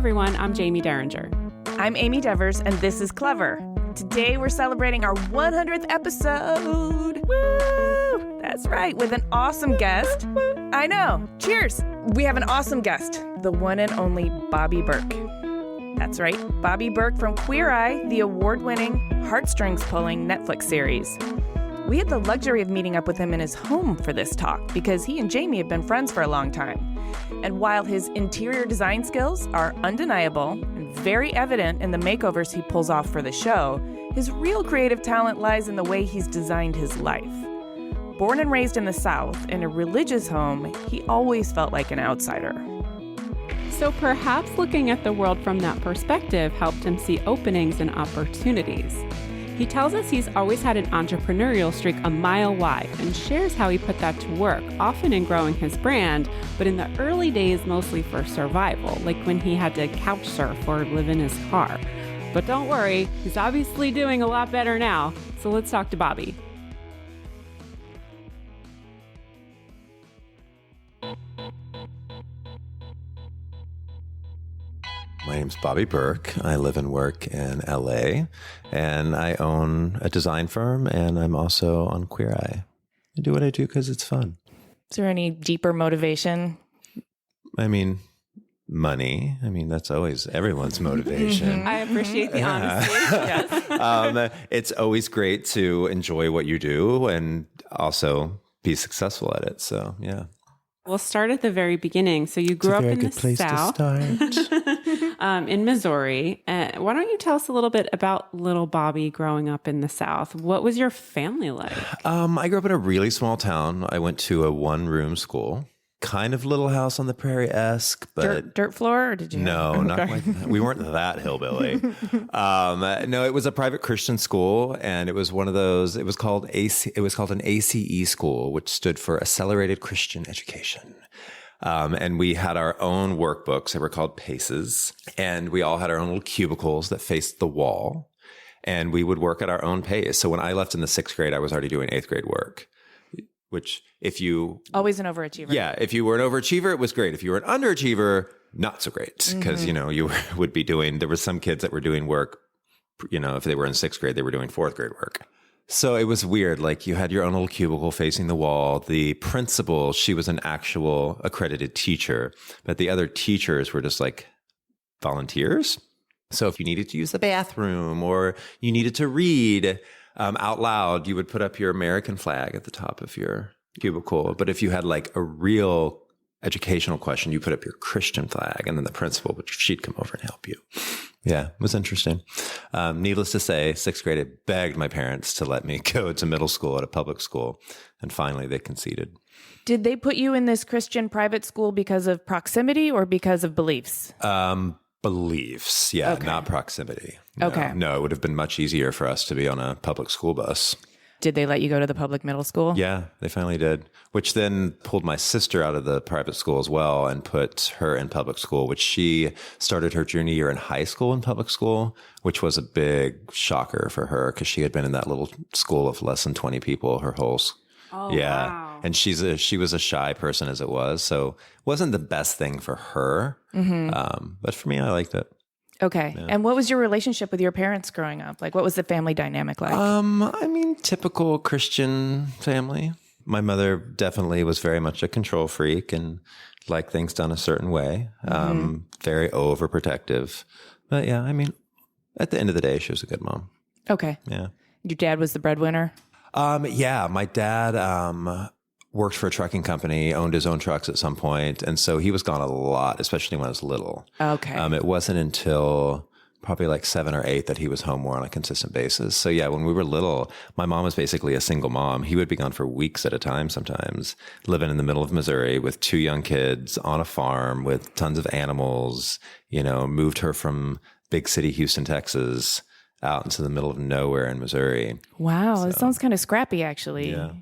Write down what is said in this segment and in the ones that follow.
everyone, I'm Jamie Derringer. I'm Amy Devers, and this is Clever. Today we're celebrating our 100th episode. Woo! That's right, with an awesome guest. I know. Cheers! We have an awesome guest, the one and only Bobby Berk. That's right, Bobby Berk from Queer Eye, the award-winning, heartstrings-pulling Netflix series. We had the luxury of meeting up with him in his home for this talk because he and Jamie have been friends for a long time. And while his interior design skills are undeniable and very evident in the makeovers he pulls off for the show, his real creative talent lies in the way he's designed his life. Born and raised in the South, in a religious home, he always felt like an outsider. So perhaps looking at the world from that perspective helped him see openings and opportunities. He tells us he's always had an entrepreneurial streak a mile wide and shares how he put that to work, often in growing his brand, but in the early days mostly for survival, like when he had to couch surf or live in his car. But don't worry, he's obviously doing a lot better now. So let's talk to Bobby. My name's Bobby Berk. I live and work in LA, and I own a design firm, and I'm also on Queer Eye. I do what I do because it's fun. Is there any deeper motivation? I mean, money. I mean, that's always everyone's motivation. I appreciate the honesty. Yes. It's always great to enjoy what you do and also be successful at it. So, yeah. We'll start at the very beginning. So you grew up in the South, in Missouri. Why don't you tell us a little bit about little Bobby growing up in the South? What was your family like? I grew up in a really small town. I went to a one-room school. Kind of Little House on the Prairie-esque, but dirt floor, or did you? No, not like that. We weren't that hillbilly. No, it was a private Christian school, and it was one of those. It was called an ACE school, which stood for Accelerated Christian Education. And we had our own workbooks that were called PACEs, and we all had our own little cubicles that faced the wall, and we would work at our own pace. So when I left in the 6th grade, I was already doing 8th grade work. Which if you... Always an overachiever. Yeah. If you were an overachiever, it was great. If you were an underachiever, not so great. Because, you would be doing... There were some kids that were doing work, if they were in 6th grade, they were doing 4th grade work. So it was weird. Like you had your own little cubicle facing the wall. The principal, she was an actual accredited teacher. But the other teachers were just like volunteers. So if you needed to use the bathroom or you needed to read... out loud, you would put up your American flag at the top of your cubicle. But if you had like a real educational question, you put up your Christian flag, and then the principal, she'd come over and help you. Yeah, it was interesting. Needless to say, 6th grade, I begged my parents to let me go to middle school at a public school. And finally, they conceded. Did they put you in this Christian private school because of proximity or because of beliefs? Beliefs, yeah, okay. Not proximity. No, okay. No, it would have been much easier for us to be on a public school bus. Did they let you go to the public middle school? Yeah, they finally did, which then pulled my sister out of the private school as well and put her in public school, which she started her junior year in high school in public school, which was a big shocker for her because she had been in that little school of less than 20 people her whole yeah. Wow. And she was a shy person as it was. So it wasn't the best thing for her. But for me, I liked it. Okay. Yeah. And what was your relationship with your parents growing up? Like, what was the family dynamic like? I mean, typical Christian family. My mother definitely was very much a control freak and liked things done a certain way. Very overprotective. But yeah, I mean, at the end of the day, she was a good mom. Okay. Yeah. Your dad was the breadwinner? Yeah, my dad worked for a trucking company, owned his own trucks at some point, and so he was gone a lot, especially when I was little. Okay. It wasn't until probably like 7 or 8 that he was home more on a consistent basis. So yeah, when we were little, my mom was basically a single mom. He would be gone for weeks at a time sometimes, living in the middle of Missouri with 2 young kids on a farm with tons of animals, moved her from big city Houston, Texas, out into the middle of nowhere in Missouri. Wow, that sounds kind of scrappy, actually. Yeah.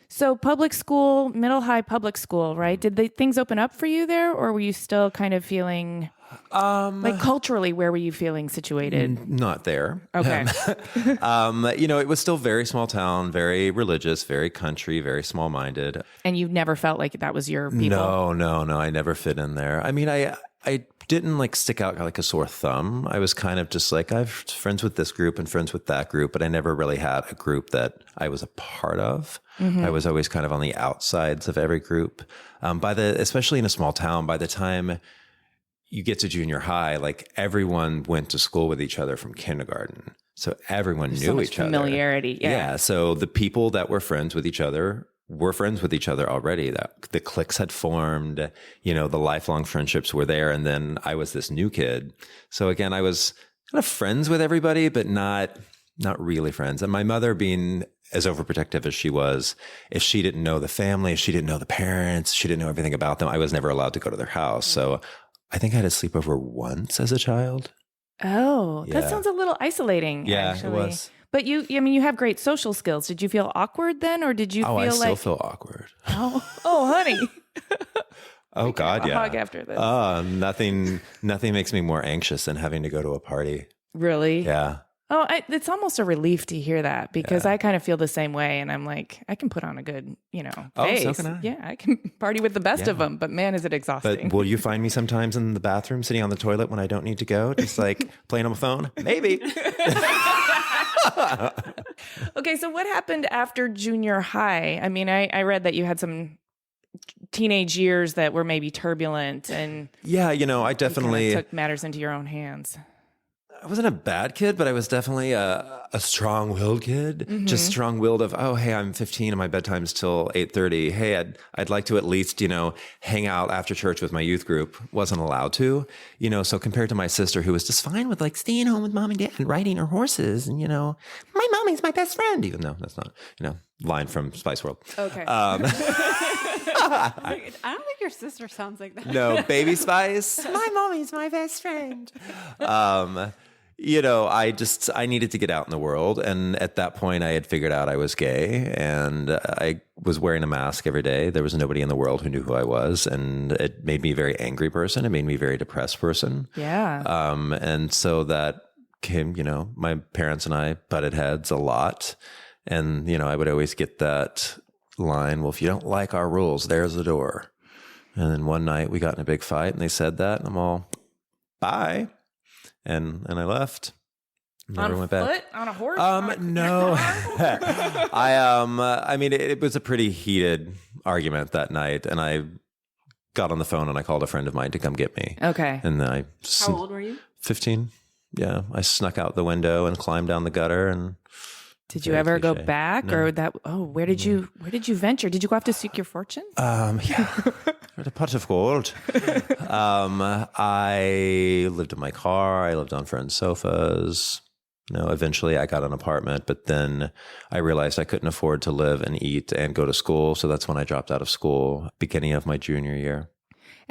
So public school, middle high public school, right? Did things open up for you there, or were you still kind of feeling like culturally? Where were you feeling situated? Not there. Okay. It was still very small town, very religious, very country, very small minded. And you never felt like that was your people? No. I never fit in there. I mean, I didn't like stick out like a sore thumb. I was kind of just like, I've friends with this group and friends with that group, but I never really had a group that I was a part of. I was always kind of on the outsides of every group. Especially in a small town, by the time you get to junior high, like everyone went to school with each other from kindergarten. So everyone knew so much each other. Familiarity. Yeah. So the people that were friends with each other were friends with each other already. The cliques had formed, the lifelong friendships were there. And then I was this new kid. So again, I was kind of friends with everybody, but not really friends. And my mother, being as overprotective as she was, if she didn't know the family, if she didn't know the parents, she didn't know everything about them, I was never allowed to go to their house. So I think I had a sleepover once as a child. Oh, Yeah. that sounds a little isolating. Yeah, actually. it was. But you have great social skills. Did you feel awkward then, or did you feel I like? still feel awkward. Oh, honey. Oh God, yeah. Hug after this. Nothing makes me more anxious than having to go to a party. Really? Yeah. Oh, it's almost a relief to hear that because I kind of feel the same way, and I'm like, I can put on a good, face. So can I. Yeah, I can party with the best of them, but man, is it exhausting. But will you find me sometimes in the bathroom sitting on the toilet when I don't need to go, just like playing on my phone? Maybe. Okay, so what happened after junior high? I mean, I read that you had some teenage years that were maybe turbulent, and Yeah, I definitely took matters into your own hands. I wasn't a bad kid, but I was definitely a strong-willed kid. Just strong-willed of, oh, hey, I'm 15 and my bedtime's till 8:30. Hey, I'd like to at least, hang out after church with my youth group. Wasn't allowed to, so compared to my sister who was just fine with like staying home with mom and dad and riding her horses and, my mommy's my best friend, even though that's not, line from Spice World. Okay. I don't think your sister sounds like that. No, Baby Spice. My mommy's my best friend. I needed to get out in the world. And at that point, I had figured out I was gay and I was wearing a mask every day. There was nobody in the world who knew who I was. And it made me a very angry person. It made me a very depressed person. Yeah. And so that came, my parents and I butted heads a lot. And, I would always get that line, well, if you don't like our rules, there's the door. And then one night we got in a big fight and they said that and I'm all, bye. And I left. Never went back. On foot? On a horse? No. I mean, it was a pretty heated argument that night. And I got on the phone and I called a friend of mine to come get me. Okay. And then How old were you? 15. Yeah. I snuck out the window and climbed down the gutter and. Did you ever go back No. or that? Oh, where did you venture? Did you go off to seek your fortune? Yeah, for the pot of gold. I lived in my car. I lived on friends' sofas. Eventually I got an apartment, but then I realized I couldn't afford to live and eat and go to school. So that's when I dropped out of school, beginning of my junior year.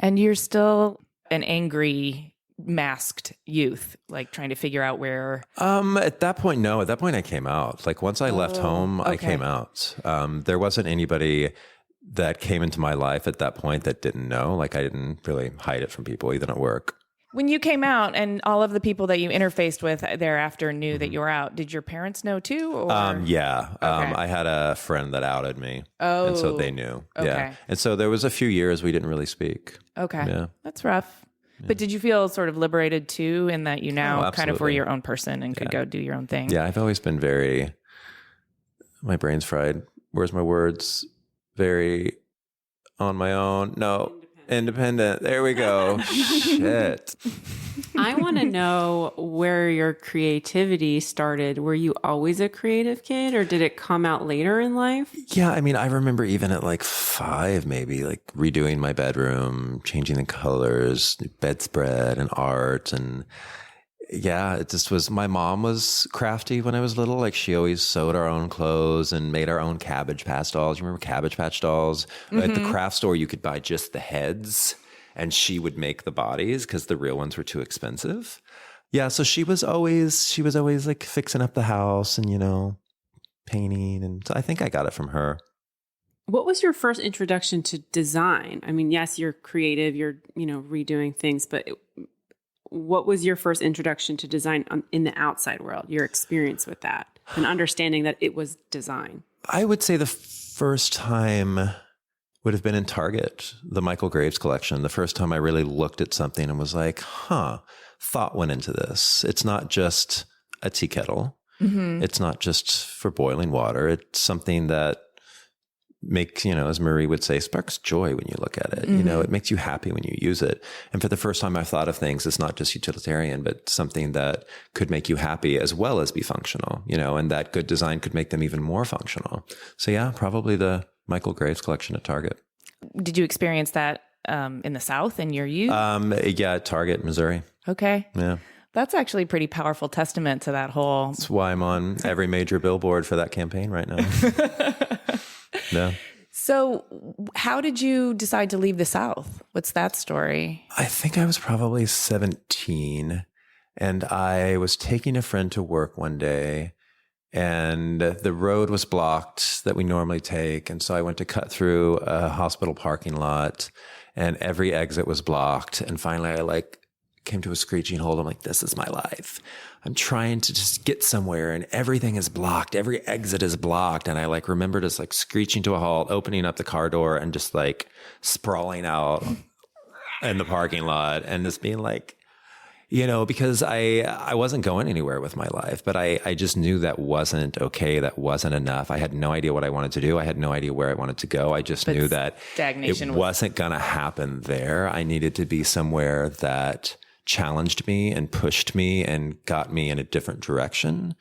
And you're still an angry, masked youth, like trying to figure out where. At that point, no. At that point, I came out. Like once I left home, I came out. There wasn't anybody that came into my life at that point that didn't know. Like I didn't really hide it from people, even at work. When you came out and all of the people that you interfaced with thereafter knew that you were out, did your parents know too? Or? Yeah. Okay. I had a friend that outed me. Oh. And so they knew. Okay. Yeah. And so there was a few years we didn't really speak. Okay. Yeah. That's rough. But did you feel sort of liberated too in that you now kind of were absolutely. your own person and could go do your own thing? Yeah. I've always been my brain's fried. Where's my words? Very on my own. No. Independent. There we go. Shit. I want to know where your creativity started. Were you always a creative kid or did it come out later in life? Yeah. I mean, I remember even at like 5, maybe like redoing my bedroom, changing the colors, bedspread and art. And yeah, it just was, my mom was crafty when I was little. Like she always sewed our own clothes and made our own Cabbage Patch dolls. You remember Cabbage Patch dolls? At the craft store, you could buy just the heads and she would make the bodies because the real ones were too expensive. Yeah. So she was always like fixing up the house and, painting. And so I think I got it from her. What was your first introduction to design? I mean, yes, you're creative, you're, redoing things, but what was your first introduction to design in the outside world, your experience with that and understanding that it was design? I would say the first time would have been in Target, the Michael Graves collection. The first time I really looked at something and was like, thought went into this. It's not just a tea kettle. Mm-hmm. It's not just for boiling water. It's something that makes, as Marie would say, sparks joy when you look at it. Mm-hmm. It makes you happy when you use it. And for the first time I thought of things, it's not just utilitarian, but something that could make you happy as well as be functional, and that good design could make them even more functional. So yeah, probably the Michael Graves collection at Target. Did you experience that in the South in your youth? Yeah, at Target, Missouri. Okay. Yeah. That's actually a pretty powerful testament to that whole... That's why I'm on every major billboard for that campaign right now. Yeah. So how did you decide to leave the South? What's that story? I think I was probably 17, and I was taking a friend to work one day, and the road was blocked that we normally take. And so I went to cut through a hospital parking lot, and every exit was blocked. And finally I came to a screeching halt. I'm like, this is my life. I'm trying to just get somewhere and everything is blocked. Every exit is blocked. And I remember just screeching to a halt, opening up the car door and just sprawling out in the parking lot and just being because I wasn't going anywhere with my life, but I just knew that wasn't okay. That wasn't enough. I had no idea what I wanted to do. I had no idea where I wanted to go. I just knew that it wasn't going to happen there. I needed to be somewhere that challenged me and pushed me and got me in a different direction.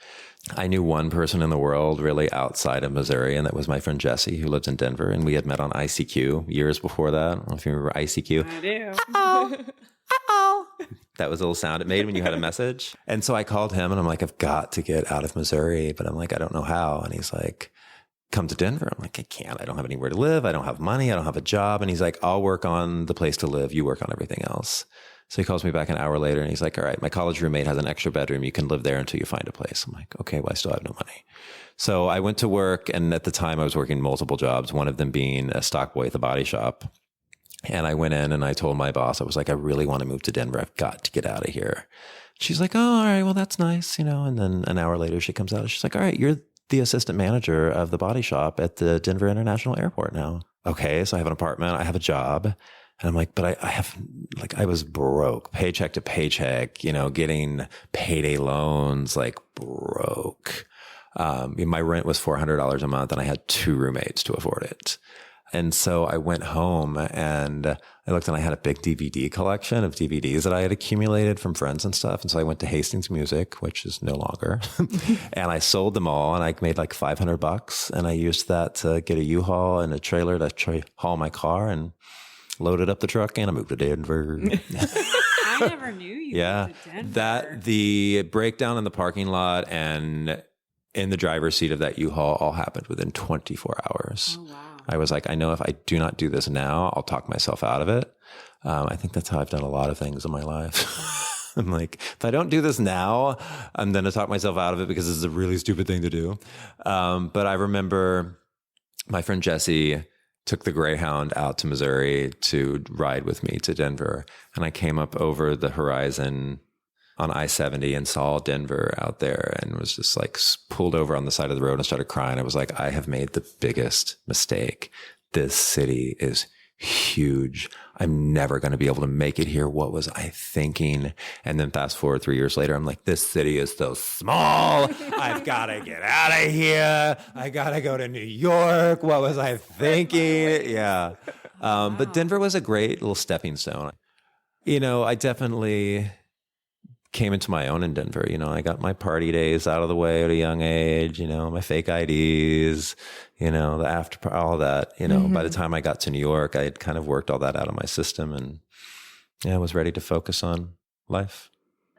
I knew one person in the world really outside of Missouri, and that was my friend Jesse, who lives in Denver. And we had met on ICQ years before that. I don't know if you remember ICQ. I do. Uh-oh. Uh-oh. That was a little sound it made when you had a message. And so I called him and I'm like, I've got to get out of Missouri, but I'm like, I don't know how. And he's like, come to Denver. I'm like, I can't. I don't have anywhere to live. I don't have money. I don't have a job. And he's like, I'll work on the place to live. You work on everything else. So he calls me back an hour later and he's like, all right, my college roommate has an extra bedroom. You can live there until you find a place. I'm like, okay, well, I still have no money. So I went to work. And at the time I was working multiple jobs, one of them being a stock boy at the body shop. And I went in and I told my boss, I was like, I really want to move to Denver. I've got to get out of here. She's like, oh, all right, well, that's nice. And then an hour later she comes out and she's like, all right, you're the assistant manager of the body shop at the Denver International Airport now. Okay. So I have an apartment. I have a job. And I'm like, but I was broke, paycheck to paycheck, getting payday loans, broke. My rent was $400 a month and I had 2 roommates to afford it. And so I went home and I looked and I had a big DVD collection of DVDs that I had accumulated from friends and stuff. And so I went to Hastings Music, which is no longer, and I sold them all and I made $500 and I used that to get a U-Haul and a trailer to haul my car and loaded up the truck and I moved to Denver. I never knew you moved to Denver. The breakdown in the parking lot and in the driver's seat of that U-Haul all happened within 24 hours. Oh, wow. I was like, I know if I do not do this now, I'll talk myself out of it. I think that's how I've done a lot of things in my life. I'm like, if I don't do this now, I'm going to talk myself out of it because this is a really stupid thing to do. But I remember my friend Jesse took the Greyhound out to Missouri to ride with me to Denver. And I came up over the horizon on I-70 and saw Denver out there and was just pulled over on the side of the road and started crying. I was like, I have made the biggest mistake. This city is huge. I'm never going to be able to make it here. What was I thinking? And then fast forward 3 years later, I'm like, this city is so small. I've got to get out of here. I got to go to New York. What was I thinking? Yeah. But Denver was a great little stepping stone. I definitely came into my own in Denver. I got my party days out of the way at a young age, my fake IDs, the after, all that, Mm-hmm. By the time I got to New York, I had kind of worked all that out of my system and I was ready to focus on life.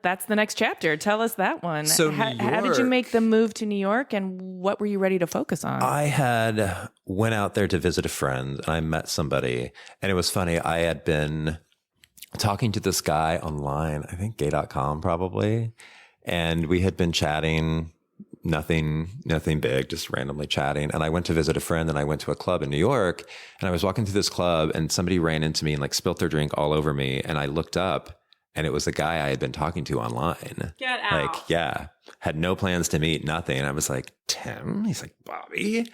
That's the next chapter. Tell us that one. So how did you make the move to New York and what were you ready to focus on? I had went out there to visit a friend and I met somebody and it was funny. I had been talking to this guy online, I think gay.com probably. And we had been chatting, nothing big, just randomly chatting. And I went to visit a friend and I went to a club in New York and I was walking through this club and somebody ran into me and spilt their drink all over me. And I looked up and it was the guy I had been talking to online. Get out. Yeah, had no plans to meet, nothing. And I was like, Tim? He's like, Bobby?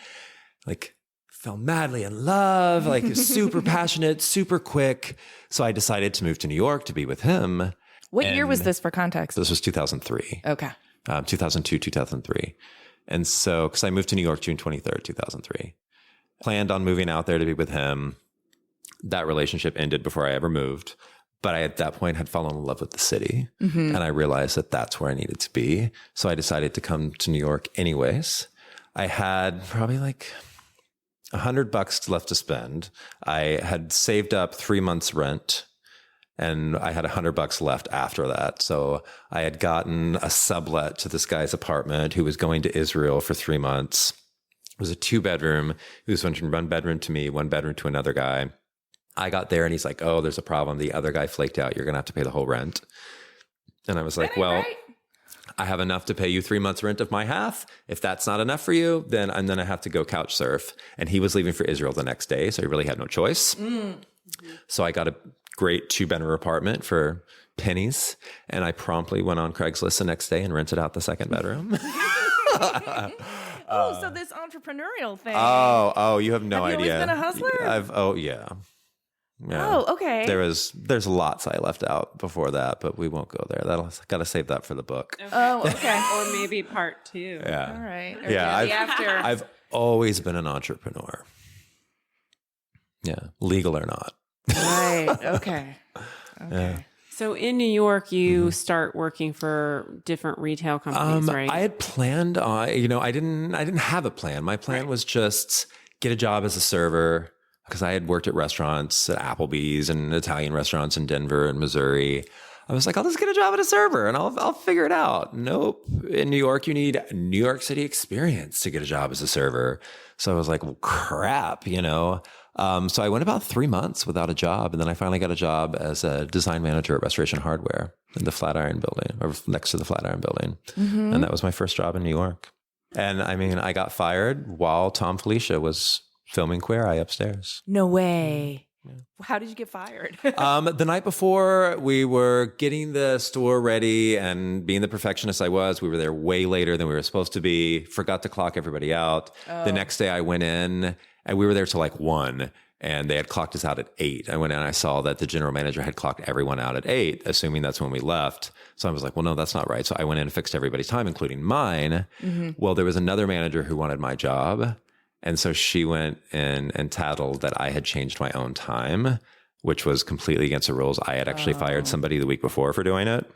fell madly in love, like super passionate, super quick. So I decided to move to New York to be with him. What year was this for context? This was 2003. Okay. 2002, 2003. And so, because I moved to New York June 23rd, 2003. Planned on moving out there to be with him. That relationship ended before I ever moved. But I, at that point, had fallen in love with the city. Mm-hmm. And I realized that that's where I needed to be. So I decided to come to New York anyways. I had probably like $100 left to spend. I had saved up 3 months rent and I had $100 left after that. So I had gotten a sublet to this guy's apartment who was going to Israel for 3 months. It was a 2-bedroom. He was renting 1 bedroom to me, 1 bedroom to another guy. I got there and he's like, oh, there's a problem. The other guy flaked out. You're going to have to pay the whole rent. And I was like, well, right. I have enough to pay you 3 months rent of my half. If that's not enough for you, then I'm going to have to go couch surf. And he was leaving for Israel the next day. So he really had no choice. Mm-hmm. So I got a great 2-bedroom apartment for pennies. And I promptly went on Craigslist the next day and rented out the 2nd bedroom. So this entrepreneurial thing. Oh, you have no idea. Have you always been a hustler? Yeah. Oh, okay. There's lots I left out before that, but we won't go there. Got to save that for the book. Okay. Oh, okay. Or maybe part 2. Yeah. All right. Or I've always been an entrepreneur. Yeah, legal or not. Right. Okay. Yeah. So in New York, you start working for different retail companies, right? I had planned on, I didn't have a plan. My plan was just get a job as a server. Because I had worked at restaurants at Applebee's and Italian restaurants in Denver and Missouri. I was like, I'll just get a job at a server and I'll figure it out. Nope. In New York, you need New York City experience to get a job as a server. So I was like, well, crap, So I went about 3 months without a job. And then I finally got a job as a design manager at Restoration Hardware in the Flatiron building, or next to the Flatiron building. Mm-hmm. And that was my first job in New York. And I mean, I got fired while Tom Felicia was filming Queer Eye upstairs. No way. Yeah. How did you get fired? The night before, we were getting the store ready, and being the perfectionist I was, we were there way later than we were supposed to be. Forgot to clock everybody out. Oh. The next day I went in and we were there till like 1 and they had clocked us out at 8. I went in and I saw that the general manager had clocked everyone out at 8, assuming that's when we left. So I was like, well, no, that's not right. So I went in and fixed everybody's time, including mine. Mm-hmm. Well, there was another manager who wanted my job. And so she went in and tattled that I had changed my own time, which was completely against the rules. I had actually fired somebody the week before for doing it.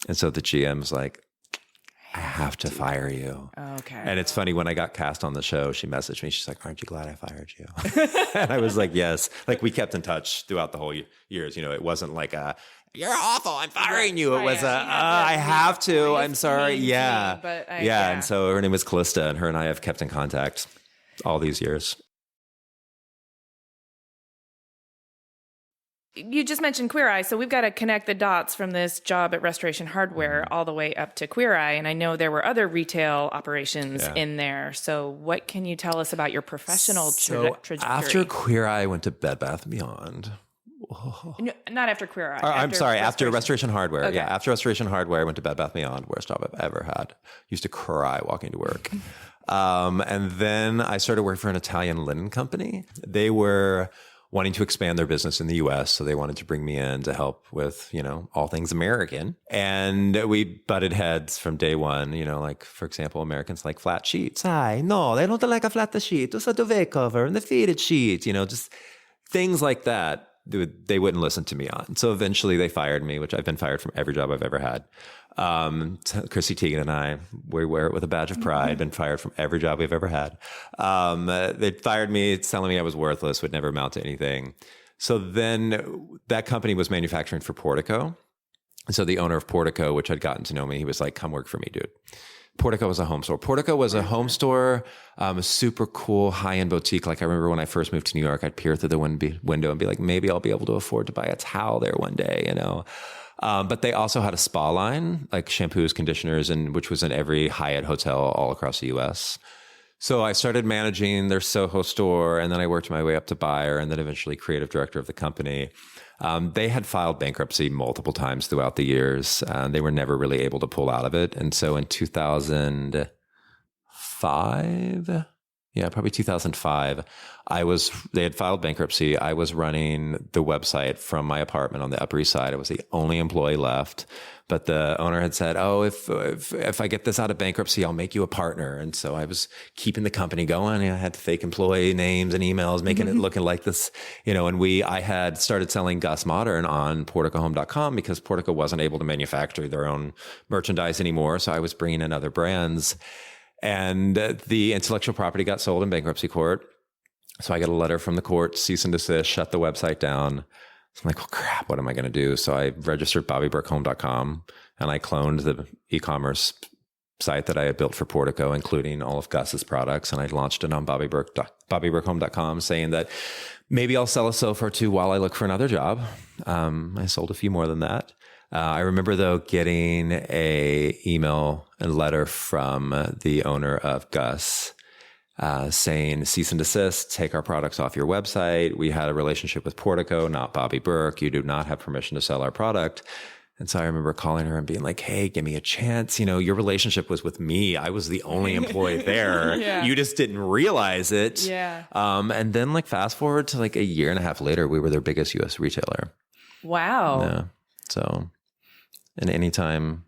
And so the GM was like, I have to fire you. Okay. And it's funny, when I got cast on the show, she messaged me. She's like, aren't you glad I fired you? And I was like, yes. Like, we kept in touch throughout the whole years. It wasn't like you're awful, I'm firing you. It was I have to. I'm sorry. Yeah. And so her name was Callista, and her and I have kept in contact all these years. You just mentioned Queer Eye, so we've got to connect the dots from this job at Restoration Hardware all the way up to Queer Eye. And I know there were other retail operations in there. So what can you tell us about your professional trajectory? After Queer Eye, I went to Bed Bath & Beyond. No, not after Queer Eye. After Restoration Hardware. Okay. Yeah, after Restoration Hardware, I went to Bed Bath & Beyond, worst job I've ever had. Used to cry walking to work. And then I started working for an Italian linen company. They were wanting to expand their business in the US. So they wanted to bring me in to help with, all things American. And we butted heads from day one, like, for example, Americans like flat sheets. No, they don't like a flat sheet. Just a duvet cover and the fitted sheet, just things like that. They wouldn't listen to me on. So eventually they fired me, which I've been fired from every job I've ever had. Chrissy Teigen and I, we wear it with a badge of pride, been fired from every job we've ever had. They fired me, telling me I was worthless, would never amount to anything. So then that company was manufacturing for Portico. And so the owner of Portico, which had gotten to know me, he was like, come work for me, dude. Portico was a home store. Portico was a home store, a super cool high-end boutique. Like, I remember when I first moved to New York, I'd peer through the window and be like, maybe I'll be able to afford to buy a towel there one day, But they also had a spa line, like shampoos, conditioners, and which was in every Hyatt hotel all across the U.S. So I started managing their Soho store, and then I worked my way up to buyer, and then eventually creative director of the company. They had filed bankruptcy multiple times throughout the years. They were never really able to pull out of it. And so in 2005, Yeah, probably 2005. They had filed bankruptcy. I was running the website from my apartment on the Upper East Side. I was the only employee left, but the owner had said, "Oh, if I get this out of bankruptcy, I'll make you a partner." And so I was keeping the company going. I had fake employee names and emails, making it looking like this, and I had started selling Gus Modern on PorticoHome.com because Portico wasn't able to manufacture their own merchandise anymore. So I was bringing in other brands. And the intellectual property got sold in bankruptcy court. So I got a letter from the court, cease and desist, shut the website down. So I'm like, well, crap, what am I going to do? So I registered BobbyBerkHome.com and I cloned the e-commerce site that I had built for Portico, including all of Gus's products. And I launched it on BobbyBerkHome.com saying that maybe I'll sell a sofa or two while I look for another job. I sold a few more than that. I remember, though, getting a email and letter from the owner of Gus saying, cease and desist, take our products off your website. We had a relationship with Portico, not Bobby Berk. You do not have permission to sell our product. And so I remember calling her and being like, hey, give me a chance. Your relationship was with me. I was the only employee there. Yeah. You just didn't realize it. Yeah. And then fast forward to a year and a half later, we were their biggest U.S. retailer. Wow. Yeah. So... And anytime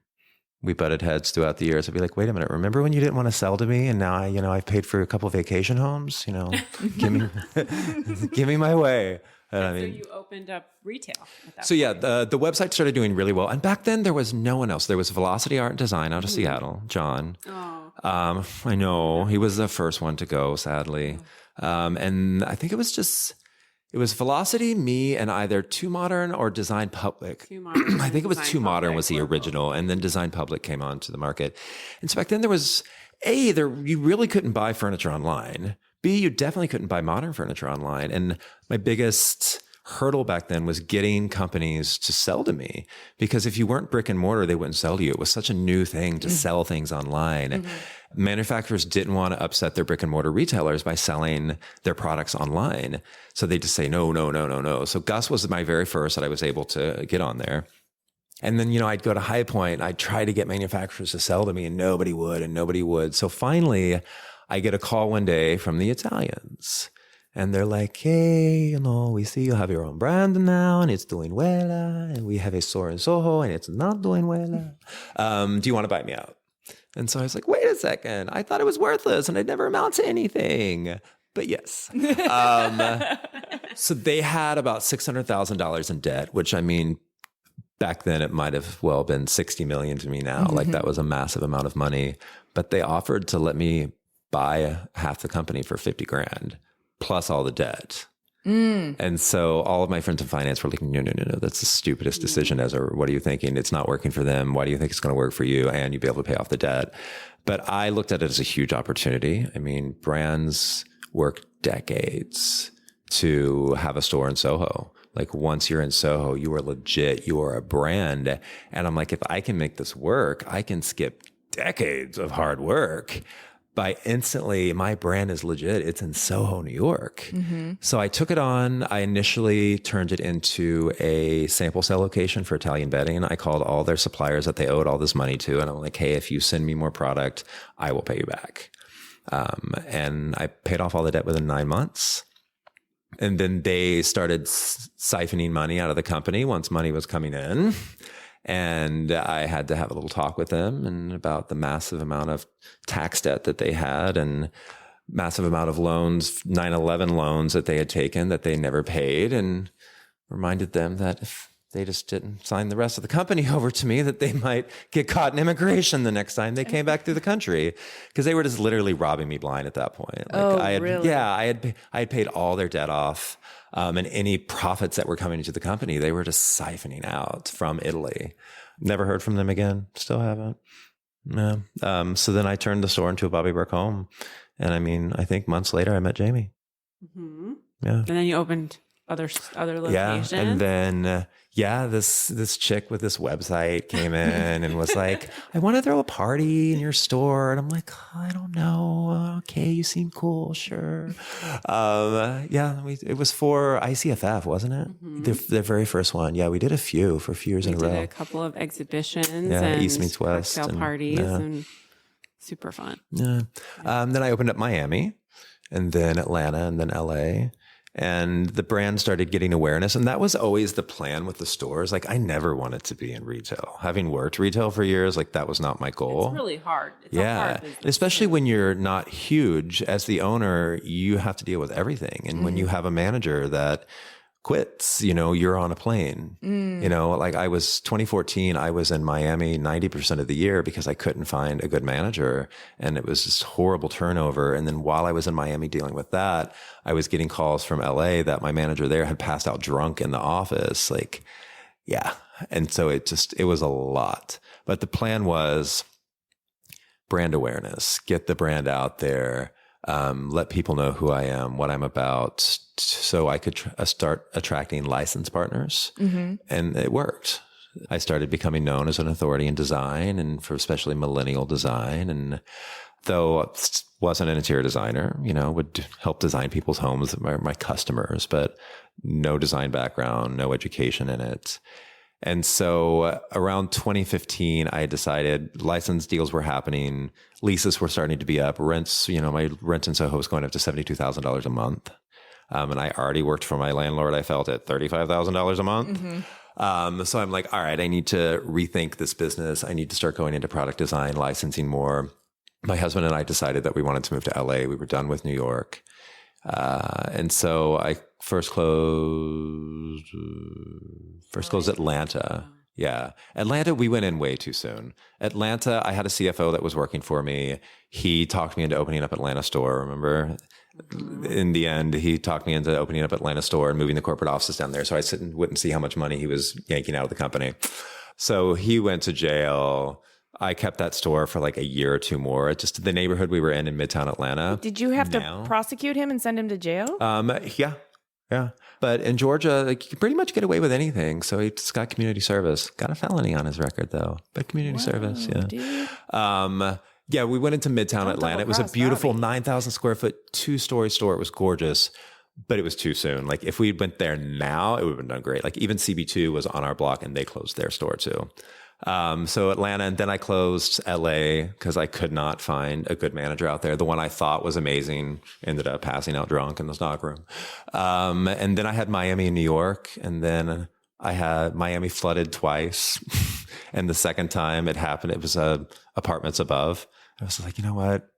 we butted heads throughout the years, I'd be like, wait a minute, remember when you didn't want to sell to me? And now I've paid for a couple of vacation homes, give me my way. So you opened up retail at that point. Yeah, the website started doing really well. And back then there was no one else. There was Velocity Art and Design out of Seattle, John. Oh. I know he was the first one to go, sadly. And I think it was Velocity, me, and either Too Modern or Design Public. I think it was Too Modern was the original, and then Design Public came onto the market. And so back then there was, you really couldn't buy furniture online. B, you definitely couldn't buy modern furniture online. And my biggest hurdle back then was getting companies to sell to me, because if you weren't brick and mortar, they wouldn't sell to you. It was such a new thing to sell things online. Mm-hmm. Manufacturers didn't want to upset their brick and mortar retailers by selling their products online. So they just say, no. So Gus was my very first that I was able to get on there. And then, I'd go to High Point. I'd try to get manufacturers to sell to me and nobody would. So finally I get a call one day from the Italians. And they're like, hey, we see you have your own brand now and it's doing well. And we have a store in Soho and it's not doing well. Do you want to buy me out? And so I was like, wait a second. I thought it was worthless and I'd never amount to anything. But yes. So they had about $600,000 in debt, which back then it might have well been 60 million to me now. Mm-hmm. That was a massive amount of money. But they offered to let me buy half the company for $50,000. Plus all the debt. And so all of my friends in finance were like, no, that's the stupidest decision ever. What are you thinking? It's not working for them. Why do you think it's going to work for you? And you'll be able to pay off the debt. But I looked at it as a huge opportunity. Brands work decades to have a store in Soho. Once you're in Soho, you are legit. You are a brand. And I'm like, if I can make this work, I can skip decades of hard work. By instantly, my brand is legit. It's in Soho, New York. Mm-hmm. So I took it on. I initially turned it into a sample sale location for Italian bedding. I called all their suppliers that they owed all this money to. And I'm like, hey, if you send me more product, I will pay you back. And I paid off all the debt within 9 months. And then they started siphoning money out of the company once money was coming in. And I had to have a little talk with them and about the massive amount of tax debt that they had and massive amount of loans, 9/11 loans that they had taken that they never paid, and reminded them that if they just didn't sign the rest of the company over to me, that they might get caught in immigration the next time they came back through the country, because they were just literally robbing me blind at that point. Really? Yeah, I had paid all their debt off. And any profits that were coming into the company, they were just siphoning out from Italy. Never heard from them again. Still haven't. No. So then I turned the store into a Bobby Berk Home. And I think months later I met Jamie. Mm-hmm. Yeah. And then you opened other locations. Yeah. And then, this chick with this website came in and was like, I want to throw a party in your store. And I'm like, I don't know. Okay, you seem cool. Sure. It was for ICFF, wasn't it? Mm-hmm. The very first one. Yeah, we did a few years in a row. We did a couple of exhibitions. Yeah, and East meets West. Cocktail parties and super fun. Yeah. Then I opened up Miami. and then Atlanta, and then LA. And the brand started getting awareness. And that was always the plan with the stores. Like, I never wanted to be in retail. Having worked retail for years, like, that was not my goal. It's really hard. It's a hard business. Especially when you're not huge. As the owner, you have to deal with everything. And when you have a manager that quits, you're on a plane. Like, 2014, I was in Miami 90% of the year because I couldn't find a good manager, and it was just horrible turnover. And then while I was in Miami dealing with that, I was getting calls from LA that my manager there had passed out drunk in the office. Like, yeah. And so it was a lot, but the plan was brand awareness, get the brand out there, let people know who I am, what I'm about, so I could start attracting licensed partners. And it worked. I started becoming known as an authority in design, and for especially millennial design. And though I wasn't an interior designer, would help design people's homes, my customers, but no design background, no education in it. And so around 2015, I decided license deals were happening. Leases were starting to be up. Rents, my rent in Soho was going up to $72,000 a month. And I already worked for my landlord, I felt, at $35,000 a month. So I'm like, all right, I need to rethink this business. I need to start going into product design, licensing more. My husband and I decided that we wanted to move to LA. We were done with New York. And so I first closed Atlanta. Yeah. Atlanta, we went in way too soon. Atlanta, I had a CFO that was working for me. He talked me into opening up Atlanta store. Remember? In the end, he talked me into opening up Atlanta store and moving the corporate offices down there. So I wouldn't see how much money he was yanking out of the company. So he went to jail. I kept that store for like a year or two more. Just the neighborhood we were in Midtown Atlanta. Did you have to prosecute him and send him to jail? Yeah. But in Georgia, like, you can pretty much get away with anything. So he just got community service. Got a felony on his record though, but community service. Yeah. Dude. Yeah, we went into Midtown Atlanta. It was a beautiful 9,000 square foot, 2-story store. It was gorgeous, but it was too soon. Like, if we went there now, it would have been done great. Like, even CB2 was on our block and they closed their store too. So Atlanta, and then I closed LA because I could not find a good manager out there. The one I thought was amazing ended up passing out drunk in the stockroom. And then I had Miami and New York, and then I had Miami flooded twice. And the second time it happened, it was apartments above. I was like, you know what?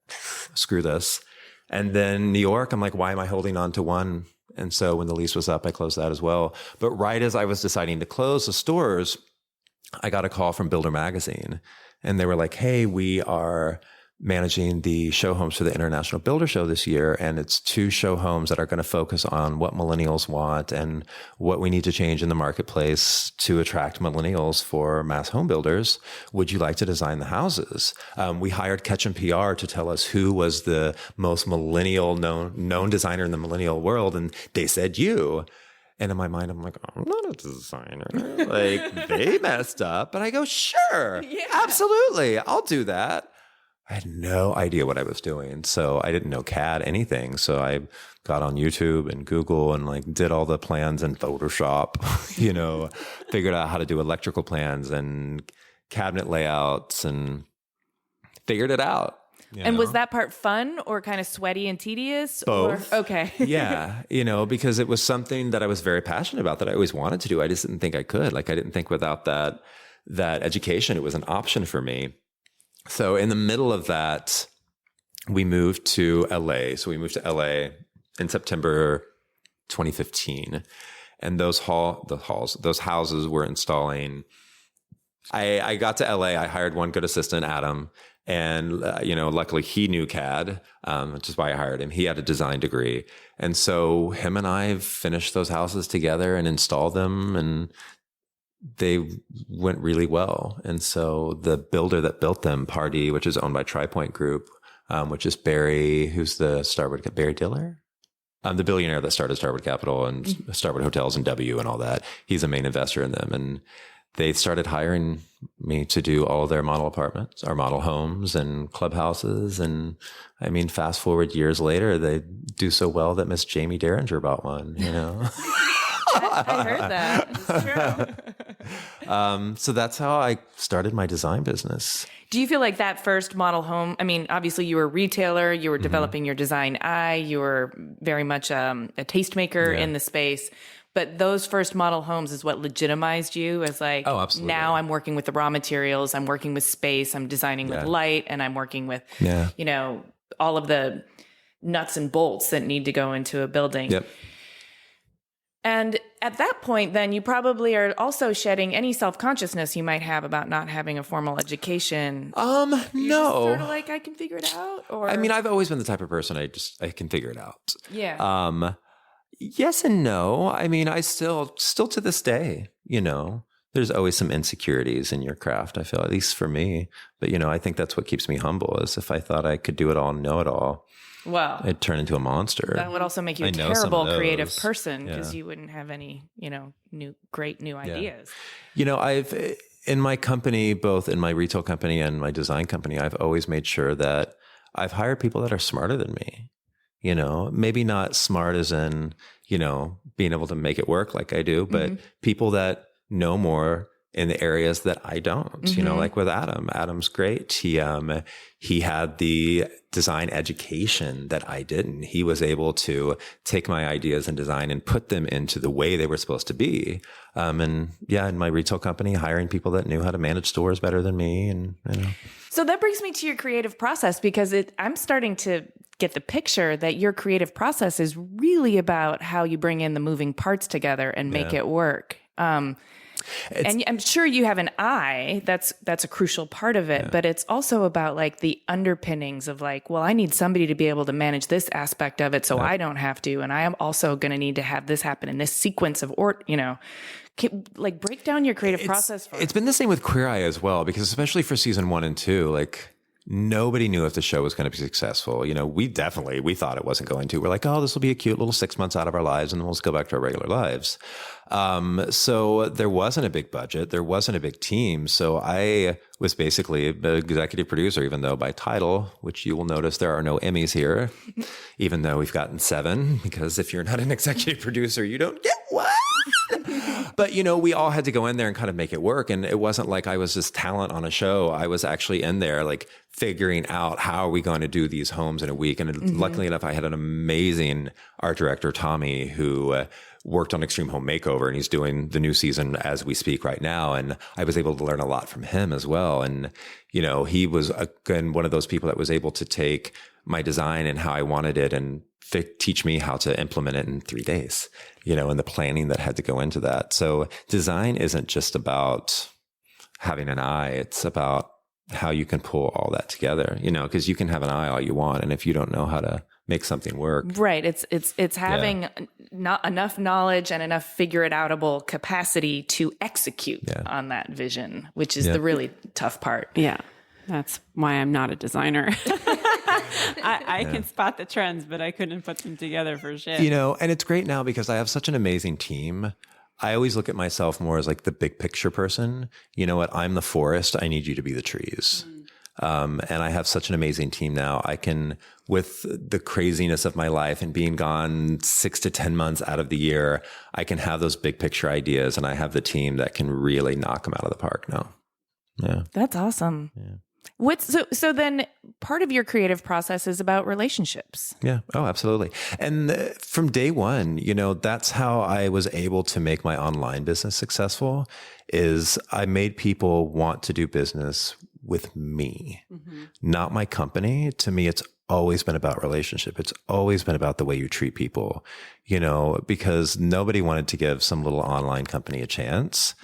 Screw this. And then New York, I'm like, why am I holding on to one? And so when the lease was up, I closed that as well. But right as I was deciding to close the stores, I got a call from Builder Magazine, and they were like, hey, we are managing the show homes for the International Builder Show this year. And it's 2 show homes that are going to focus on what millennials want and what we need to change in the marketplace to attract millennials for mass home builders. Would you like to design the houses? We hired Ketchum PR to tell us who was the most millennial known designer in the millennial world. And they said you. And in my mind, I'm like, I'm not a designer. Like, they messed up. But I go, sure, absolutely, I'll do that. I had no idea what I was doing. So I didn't know CAD, anything. So I got on YouTube and Google and like did all the plans in Photoshop, figured out how to do electrical plans and cabinet layouts and figured it out. And was that part fun or kind of sweaty and tedious? Both. Okay. Yeah. Because it was something that I was very passionate about that I always wanted to do. I just didn't think I could. Like, I didn't think without that education, it was an option for me. So in the middle of that, we moved to LA. So we moved to LA in September 2015. And those houses were installing. I got to LA. I hired one good assistant, Adam. And, luckily he knew CAD, which is why I hired him. He had a design degree. And so him and I finished those houses together and installed them, and they went really well. And so the builder that built them, Pardee, which is owned by TriPoint Group, which is Barry, who's the Barry Diller? The billionaire that started Starwood Capital and Starwood Hotels and W and all that. He's a main investor in them. And they started hiring me to do all their model apartments, our model homes and clubhouses. And I mean, fast forward years later, they do so well that Miss Jamie Derringer bought one, I heard that. It's true. So that's how I started my design business. Do you feel like that first model home, I mean, obviously you were a retailer, you were developing your design eye, you were very much a tastemaker in the space, but those first model homes is what legitimized you as like, oh, absolutely. Now I'm working with the raw materials, I'm working with space, I'm designing with light, and I'm working with, you know, all of the nuts and bolts that need to go into a building. Yep. And at that point, then you probably are also shedding any self-consciousness you might have about not having a formal education. No. Sort of like, I can figure it out. Or I mean, I've always been the type of person I can figure it out. Yeah. Yes and no. I mean, I still to this day, you know, there's always some insecurities in your craft. I feel, at least for me. But you know, I think that's what keeps me humble. Is if I thought I could do it all and know it all. Well, it'd turn into a monster. That would also make you a terrible creative person because you wouldn't have any, you know, great new ideas. You know, I've, in my company, both in my retail company and my design company, I've always made sure that I've hired people that are smarter than me. You know, maybe not smart as in, you know, being able to make it work like I do, but people that know more in the areas that I don't, you know, like with Adam. Adam's great. He had the design education that I didn't. He was able to take my ideas and design and put them into the way they were supposed to be. And yeah, in my retail company, hiring people that knew how to manage stores better than me. And, you know. So that brings me to your creative process, because I'm starting to get the picture that your creative process is really about how you bring in the moving parts together and make it work. And I'm sure you have an eye. That's a crucial part of it, but it's also about like the underpinnings of like, well, I need somebody to be able to manage this aspect of it so I don't have to. And I am also going to need to have this happen in this sequence of, like break down your creative process. It's been the same with Queer Eye as well, because especially for season 1 and 2, like nobody knew if the show was going to be successful. You know, we thought it wasn't going to. We're like, oh, this will be a cute little 6 months out of our lives and then we'll just go back to our regular lives. So there wasn't a big budget. There wasn't a big team. So I was basically the executive producer, even though by title, which you will notice there are no Emmys here, even though we've gotten 7, because if you're not an executive producer, you don't get one. But, you know, we all had to go in there and kind of make it work. And it wasn't like I was just talent on a show. I was actually in there like figuring out how are we going to do these homes in a week. And luckily enough, I had an amazing art director, Tommy, who worked on Extreme Home Makeover, and he's doing the new season as we speak right now. And I was able to learn a lot from him as well. And, you know, he was again one of those people that was able to take my design and how I wanted it and teach me how to implement it in 3 days, you know, and the planning that had to go into that. So design isn't just about having an eye. It's about how you can pull all that together, you know, because you can have an eye all you want. And if you don't know how to make something work. Right. It's having not enough knowledge and enough figure it outable capacity to execute on that vision, which is the really tough part. Yeah. That's why I'm not a designer. I can spot the trends, but I couldn't put them together for shit. You know, and it's great now because I have such an amazing team. I always look at myself more as like the big picture person. You know what? I'm the forest. I need you to be the trees. And I have such an amazing team now. I can, with the craziness of my life and being gone 6 to 10 months out of the year, I can have those big picture ideas, and I have the team that can really knock them out of the park now. Yeah. That's awesome. Yeah. So then part of your creative process is about relationships. Yeah. Oh, absolutely. And from day one, you know, that's how I was able to make my online business successful, is I made people want to do business with me, not my company. To me, it's always been about relationship. It's always been about the way you treat people, you know, because nobody wanted to give some little online company a chance.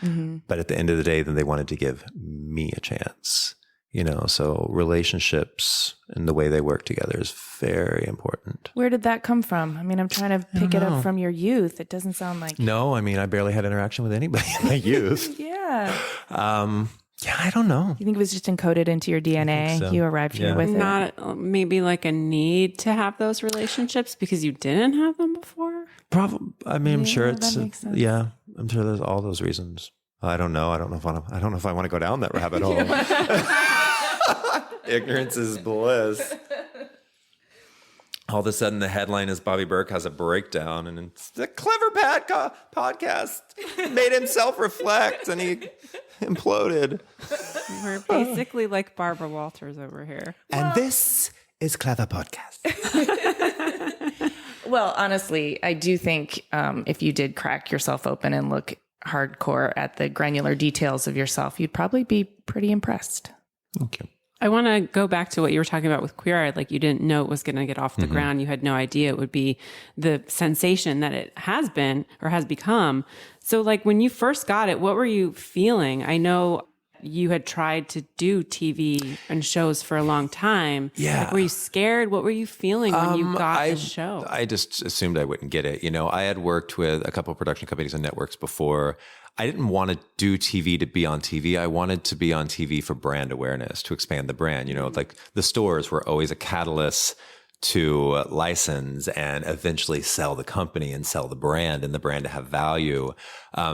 But at the end of the day, then they wanted to give me a chance. You know, so relationships and the way they work together is very important. Where did that come from? I mean, I'm trying to pick it up from your youth. It doesn't sound like... No, I mean, I barely had interaction with anybody in my youth. Yeah, I don't know. You think it was just encoded into your DNA? So. You arrived here with it? Not maybe like a need to have those relationships because you didn't have them before? Probably. I mean, I'm sure it's... I'm sure there's all those reasons. I don't know. I don't know if I want to go down that rabbit hole. Ignorance is bliss. all of a sudden the headline is Bobby Berk has a breakdown, and it's the Clever podcast made him self-reflect, and he imploded. We're basically like Barbara Walters over here. And this is Clever Podcast. Well, honestly, I do think if you did crack yourself open and look hardcore at the granular details of yourself, you'd probably be pretty impressed. Thank you. I want to go back to what you were talking about with Queer Eye. Like, you didn't know it was going to get off the ground. You had no idea it would be the sensation that it has been or has become. So like, when you first got it, what were you feeling? I know you had tried to do TV and shows for a long time. Yeah. Like, were you scared? What were you feeling when you got the show? I just assumed I wouldn't get it. You know, I had worked with a couple of production companies and networks before. I didn't want to do TV to be on TV. I wanted to be on TV for brand awareness, to expand the brand. You know, like the stores were always a catalyst to license and eventually sell the company and sell the brand, and the brand to have value.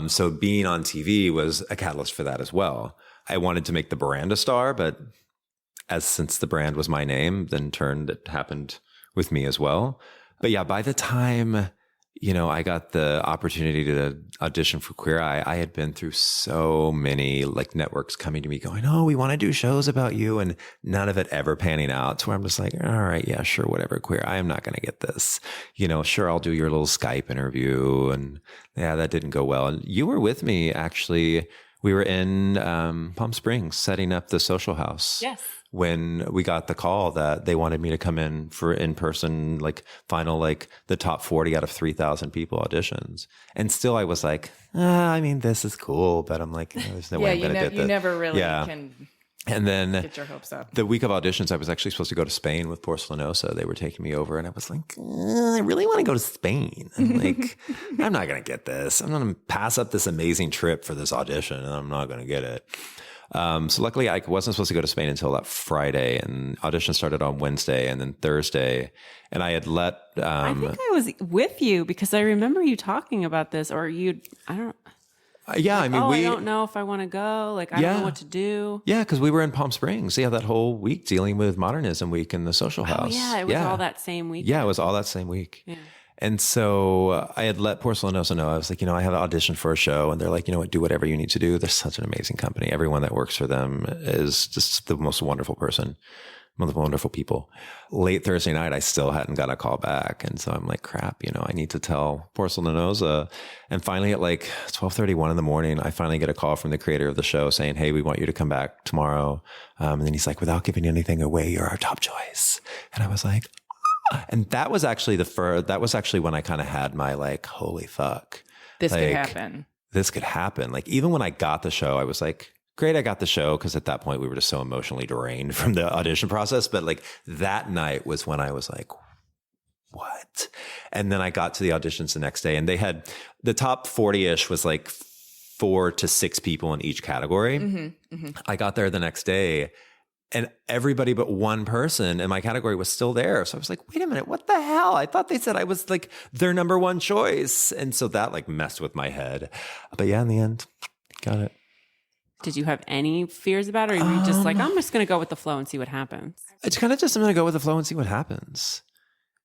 So being on TV was a catalyst for that as well. I wanted to make the brand a star, but since the brand was my name, then in turn it happened with me as well. But yeah, by the time, you know, I got the opportunity to audition for Queer Eye, I had been through so many like networks coming to me going, oh, we want to do shows about you, and none of it ever panning out to where I'm just like, all right, yeah, sure, whatever, Queer Eye, I'm not going to get this. You know, sure, I'll do your little Skype interview. And yeah, that didn't go well. And you were with me, actually. We were in Palm Springs setting up the social house. Yes. When we got the call that they wanted me to come in for in-person, like final, like the top 40 out of 3,000 people auditions. And still I was like, I mean, this is cool, but I'm like, there's no way I'm going to get this. You never really can and then get your hopes up. The week of auditions, I was actually supposed to go to Spain with Porcelanosa. They were taking me over, and I was like, I really want to go to Spain. I'm like, I'm not going to get this. I'm going to pass up this amazing trip for this audition, and I'm not going to get it. So luckily, I wasn't supposed to go to Spain until that Friday, and audition started on Wednesday and then Thursday. And I had let... I think I was with you because I remember you talking about this, or I don't... Yeah, like, I mean, I don't know if I want to go. Like, I don't know what to do. Yeah, because we were in Palm Springs. Yeah, that whole week dealing with Modernism Week in the social house. Oh, yeah, it was all that same week. Yeah, it was all that same week. Yeah. And so I had let Porcelanosa know. I was like, I have an audition for a show. And they're like, you know what, do whatever you need to do. They're such an amazing company. Everyone that works for them is just the most wonderful person. One of the wonderful people. Late Thursday night, I still hadn't got a call back. And so I'm like, crap, I need to tell Porcelanosa. And finally at like 12:31 in the morning, I finally get a call from the creator of the show saying, hey, we want you to come back tomorrow. And then he's like, without giving anything away, you're our top choice. And I was like, and that was actually when I kind of had my like, holy fuck. This could happen. This could happen. Like, even when I got the show, I was like, great, I got the show, because at that point we were just so emotionally drained from the audition process. But like that night was when I was like, what? And then I got to the auditions the next day, and they had the top 40-ish was like 4 to 6 people in each category. Mm-hmm, mm-hmm. I got there the next day, and everybody but one person in my category was still there. So I was like, wait a minute, what the hell? I thought they said I was like their number one choice. And so that like messed with my head. But yeah, in the end, got it. Did you have any fears about it? Or were you just like, I'm just going to go with the flow and see what happens? It's kind of just, I'm going to go with the flow and see what happens.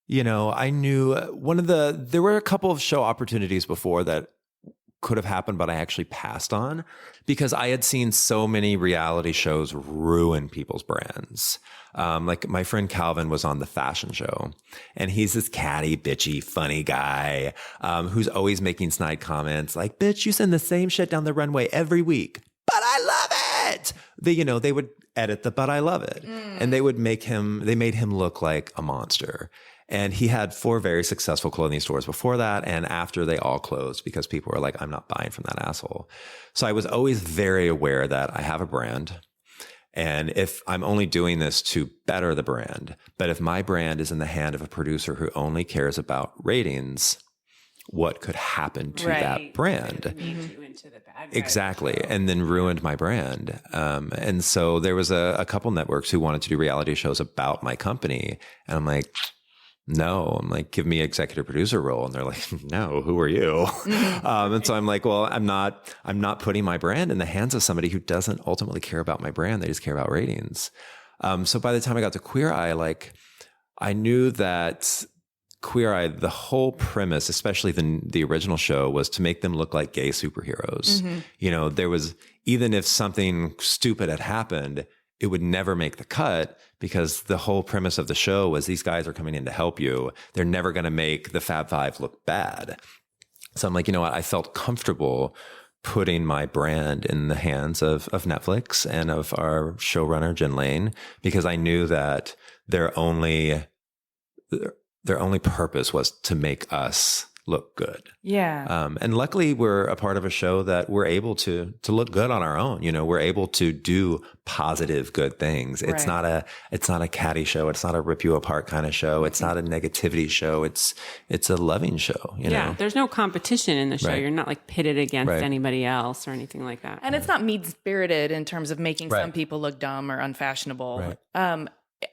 I knew there were a couple of show opportunities before that could have happened, but I actually passed on because I had seen so many reality shows ruin people's brands. Like my friend Calvin was on the fashion show, and he's this catty, bitchy, funny guy who's always making snide comments like, bitch, you send the same shit down the runway every week, but I love it. They would edit the, but I love it. And they made him look like a monster. And he had 4 very successful clothing stores before that. And after, they all closed because people were like, I'm not buying from that asshole. So I was always very aware that I have a brand. And if I'm only doing this to better the brand, but if my brand is in the hand of a producer who only cares about ratings, what could happen to that brand? You into the bad guy. Exactly. And then ruined my brand. And so there was a couple networks who wanted to do reality shows about my company. And I'm like, no. I'm like, give me an executive producer role. And they're like, no, who are you? And so I'm like, well, I'm not putting my brand in the hands of somebody who doesn't ultimately care about my brand. They just care about ratings. So by the time I got to Queer Eye, like I knew that Queer Eye, the whole premise, especially the original show, was to make them look like gay superheroes. You know, there was, even if something stupid had happened, it would never make the cut because the whole premise of the show was these guys are coming in to help you. They're never going to make the Fab Five look bad. So I'm like, you know what? I felt comfortable putting my brand in the hands of Netflix and of our showrunner, Jen Lane, because I knew that their only purpose was to make us look good. Yeah. And luckily we're a part of a show that we're able to look good on our own. You know, we're able to do positive, good things. It's not a catty show. It's not a rip you apart kind of show. It's not a negativity show. It's a loving show. You know? There's no competition in the show. Right. You're not like pitted against anybody else or anything like that. And it's not mean-spirited in terms of making some people look dumb or unfashionable. Right.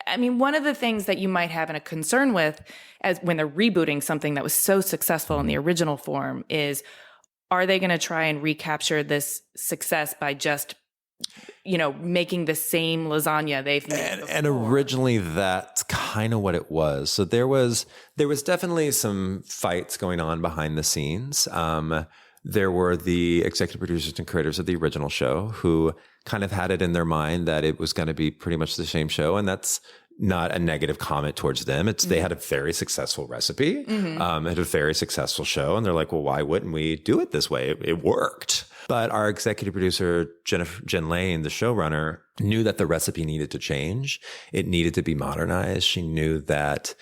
I mean, one of the things that you might have a concern with as when they're rebooting something that was so successful in the original form is, are they going to try and recapture this success by just, you know, making the same lasagna they've made before? And originally that's kind of what it was. So there was definitely some fights going on behind the scenes. There were the executive producers and creators of the original show who kind of had it in their mind that it was going to be pretty much the same show. And that's not a negative comment towards them. They had a very successful recipe, had a very successful show. And they're like, well, why wouldn't we do it this way? It worked. But our executive producer, Jen Lane, the showrunner, knew that the recipe needed to change. It needed to be modernized. She knew that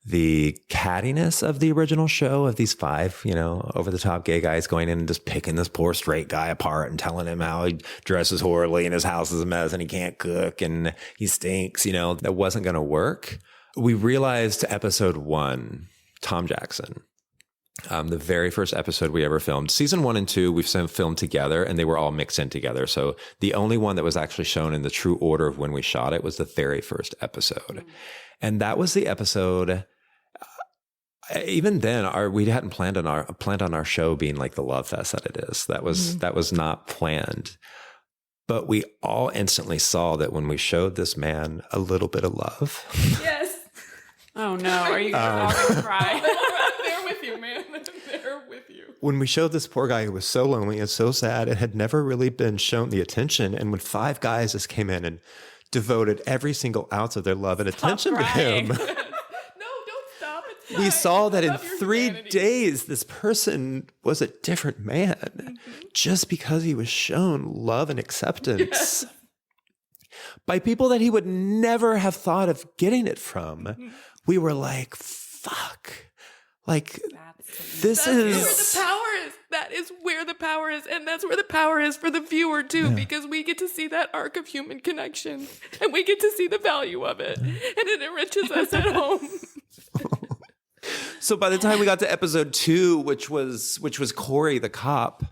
the cattiness of the original show of these five, you know, over the top gay guys going in and just picking this poor straight guy apart and telling him how he dresses horribly and his house is a mess and he can't cook and he stinks, you know, that wasn't going to work. We realized episode 1, Tom Jackson, the very first episode we ever filmed. Season 1 and 2, we've filmed together and they were all mixed in together. So the only one that was actually shown in the true order of when we shot it was the very first episode. And that was the episode. Even then, we hadn't planned on our show being like the love fest that it is. That was not planned. But we all instantly saw that when we showed this man a little bit of love. Yes. Oh no, are you going to cry? I'm there with you, man. I'm there with you. When we showed this poor guy who was so lonely and so sad and had never really been shown the attention, and when 5 guys just came in and devoted every single ounce of their love and attention to him. We saw that in 3 days, this person was a different man just because he was shown love and acceptance by people that he would never have thought of getting it from. We were like, fuck. Like, this is where the power is. That is where the power is. And that's where the power is for the viewer, too, because we get to see that arc of human connection and we get to see the value of it. And it enriches us at home. So by the time we got to episode 2, which was Corey, the cop,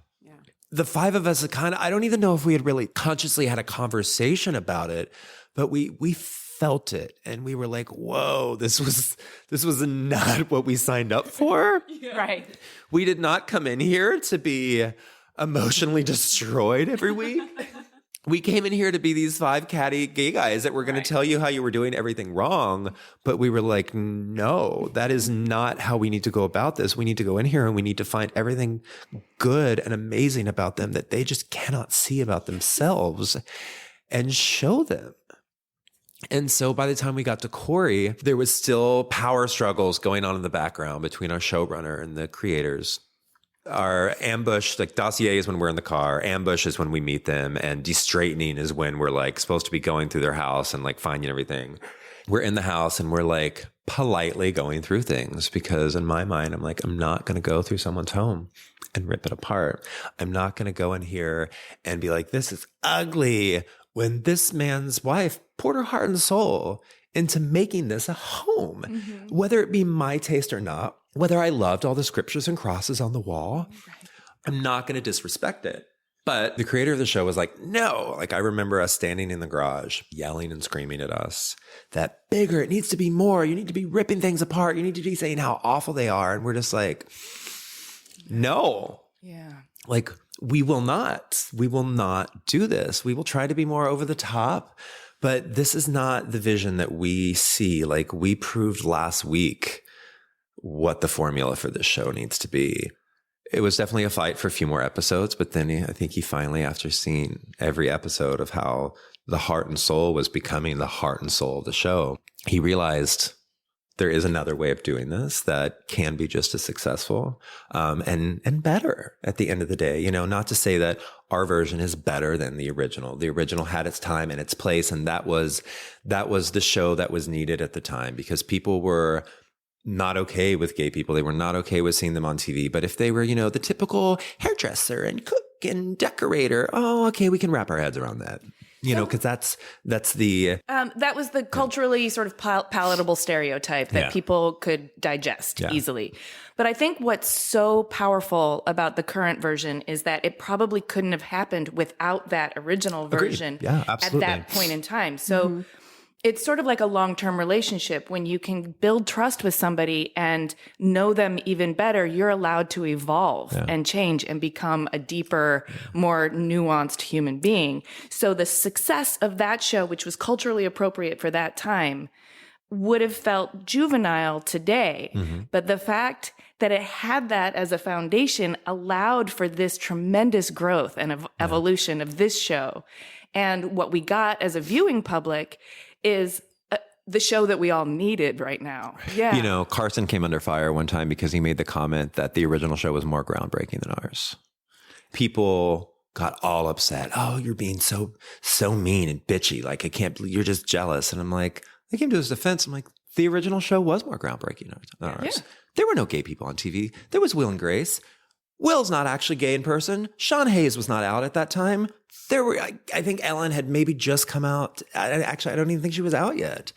the 5 of us I don't even know if we had really consciously had a conversation about it, but we felt it and we were like, whoa, this was not what we signed up for. Right. We did not come in here to be emotionally destroyed every week. We came in here to be these 5 catty gay guys that were going to tell you how you were doing everything wrong. But we were like, no, that is not how we need to go about this. We need to go in here and we need to find everything good and amazing about them that they just cannot see about themselves and show them. And so by the time we got to Corey, there was still power struggles going on in the background between our showrunner and the creators. Our ambush, like dossier is when we're in the car, ambush is when we meet them, and de-straightening is when we're like supposed to be going through their house and like finding everything. We're in the house and we're like politely going through things because in my mind, I'm like, I'm not going to go through someone's home and rip it apart. I'm not going to go in here and be like, this is ugly, when this man's wife poured her heart and soul into making this a home, whether it be my taste or not. Whether I loved all the scriptures and crosses on the wall, I'm not going to disrespect it. But the creator of the show was like, no. Like I remember us standing in the garage, yelling and screaming at us that bigger, it needs to be more. You need to be ripping things apart. You need to be saying how awful they are. And we're just like, no. Yeah. Like we will not do this. We will try to be more over the top. But this is not the vision that we see. Like, we proved last week what the formula for this show needs to be. It was definitely a fight for a few more episodes, but then I think he finally, after seeing every episode of how the heart and soul was becoming the heart and soul of the show, he realized there is another way of doing this that can be just as successful, and better at the end of the day. You know, not to say that our version is better than the original. The original had its time and its place, and that was the show that was needed at the time, because people were not okay with gay people. They were not okay with seeing them on TV. But if they were, you know, the typical hairdresser and cook and decorator, oh, okay, we can wrap our heads around that. You know, because that's the... that was the culturally sort of palatable stereotype that people could digest easily. But I think what's so powerful about the current version is that it probably couldn't have happened without that original version at that point in time. So it's sort of like a long-term relationship. When you can build trust with somebody and know them even better, you're allowed to evolve and change and become a deeper, more nuanced human being. So the success of that show, which was culturally appropriate for that time, would have felt juvenile today. But the fact that it had that as a foundation allowed for this tremendous growth and evolution of this show. And what we got as a viewing public is the show that we all needed right now. Yeah. You know, Carson came under fire one time because he made the comment that the original show was more groundbreaking than ours. People got all upset. Oh, you're being so mean and bitchy. Like, I can't believe you're just jealous. And I'm like, I came to his defense. I'm like, the original show was more groundbreaking than ours. Yeah. There were no gay people on TV. There was Will and Grace. Will's not actually gay in person. Sean Hayes was not out at that time. There were, I think Ellen had maybe just come out. Actually, I don't even think she was out yet.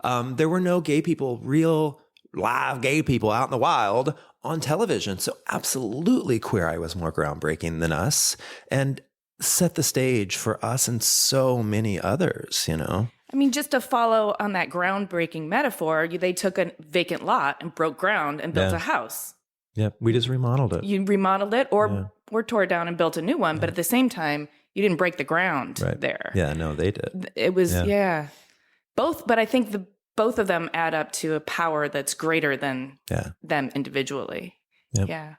There were no gay people, real live gay people out in the wild on television. So absolutely Queer Eye was more groundbreaking than us and set the stage for us and so many others, you know? I mean, just to follow on that groundbreaking metaphor, they took a vacant lot and broke ground and built a house. Yep, we just remodeled it. You remodeled it or tore it down and built a new one. But at the same time, you didn't break the ground there. Yeah, no, they did. It was, both. But I think both of them add up to a power that's greater than them individually. Yep. Yeah.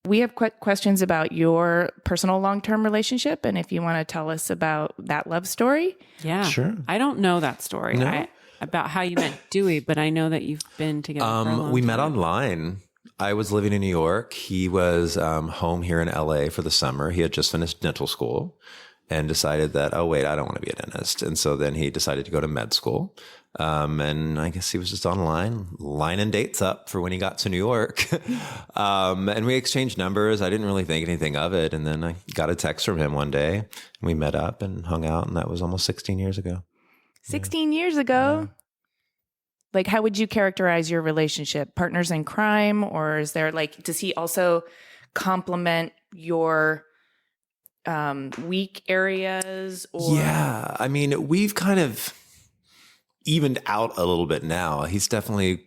We have questions about your personal long-term relationship. And if you want to tell us about that love story. Yeah. Sure. I don't know that story about how you met Dewey, but I know that you've been together for a long we time. met online. I was living in New York. He was home here in LA for the summer. He had just finished dental school and decided that, oh, wait, I don't want to be a dentist. And so then he decided to go to med school. And I guess he was just online, lining dates up for when he got to New York. And we exchanged numbers. I didn't really think anything of it. And then I got a text from him one day. And we met up and hung out. And that was almost 16 years ago. 16 years ago? Yeah. Like, how would you characterize your relationship? Partners in crime? Or is there, like, does he also complement your weak areas? Or? Yeah. I mean, we've kind of evened out a little bit now. He's definitely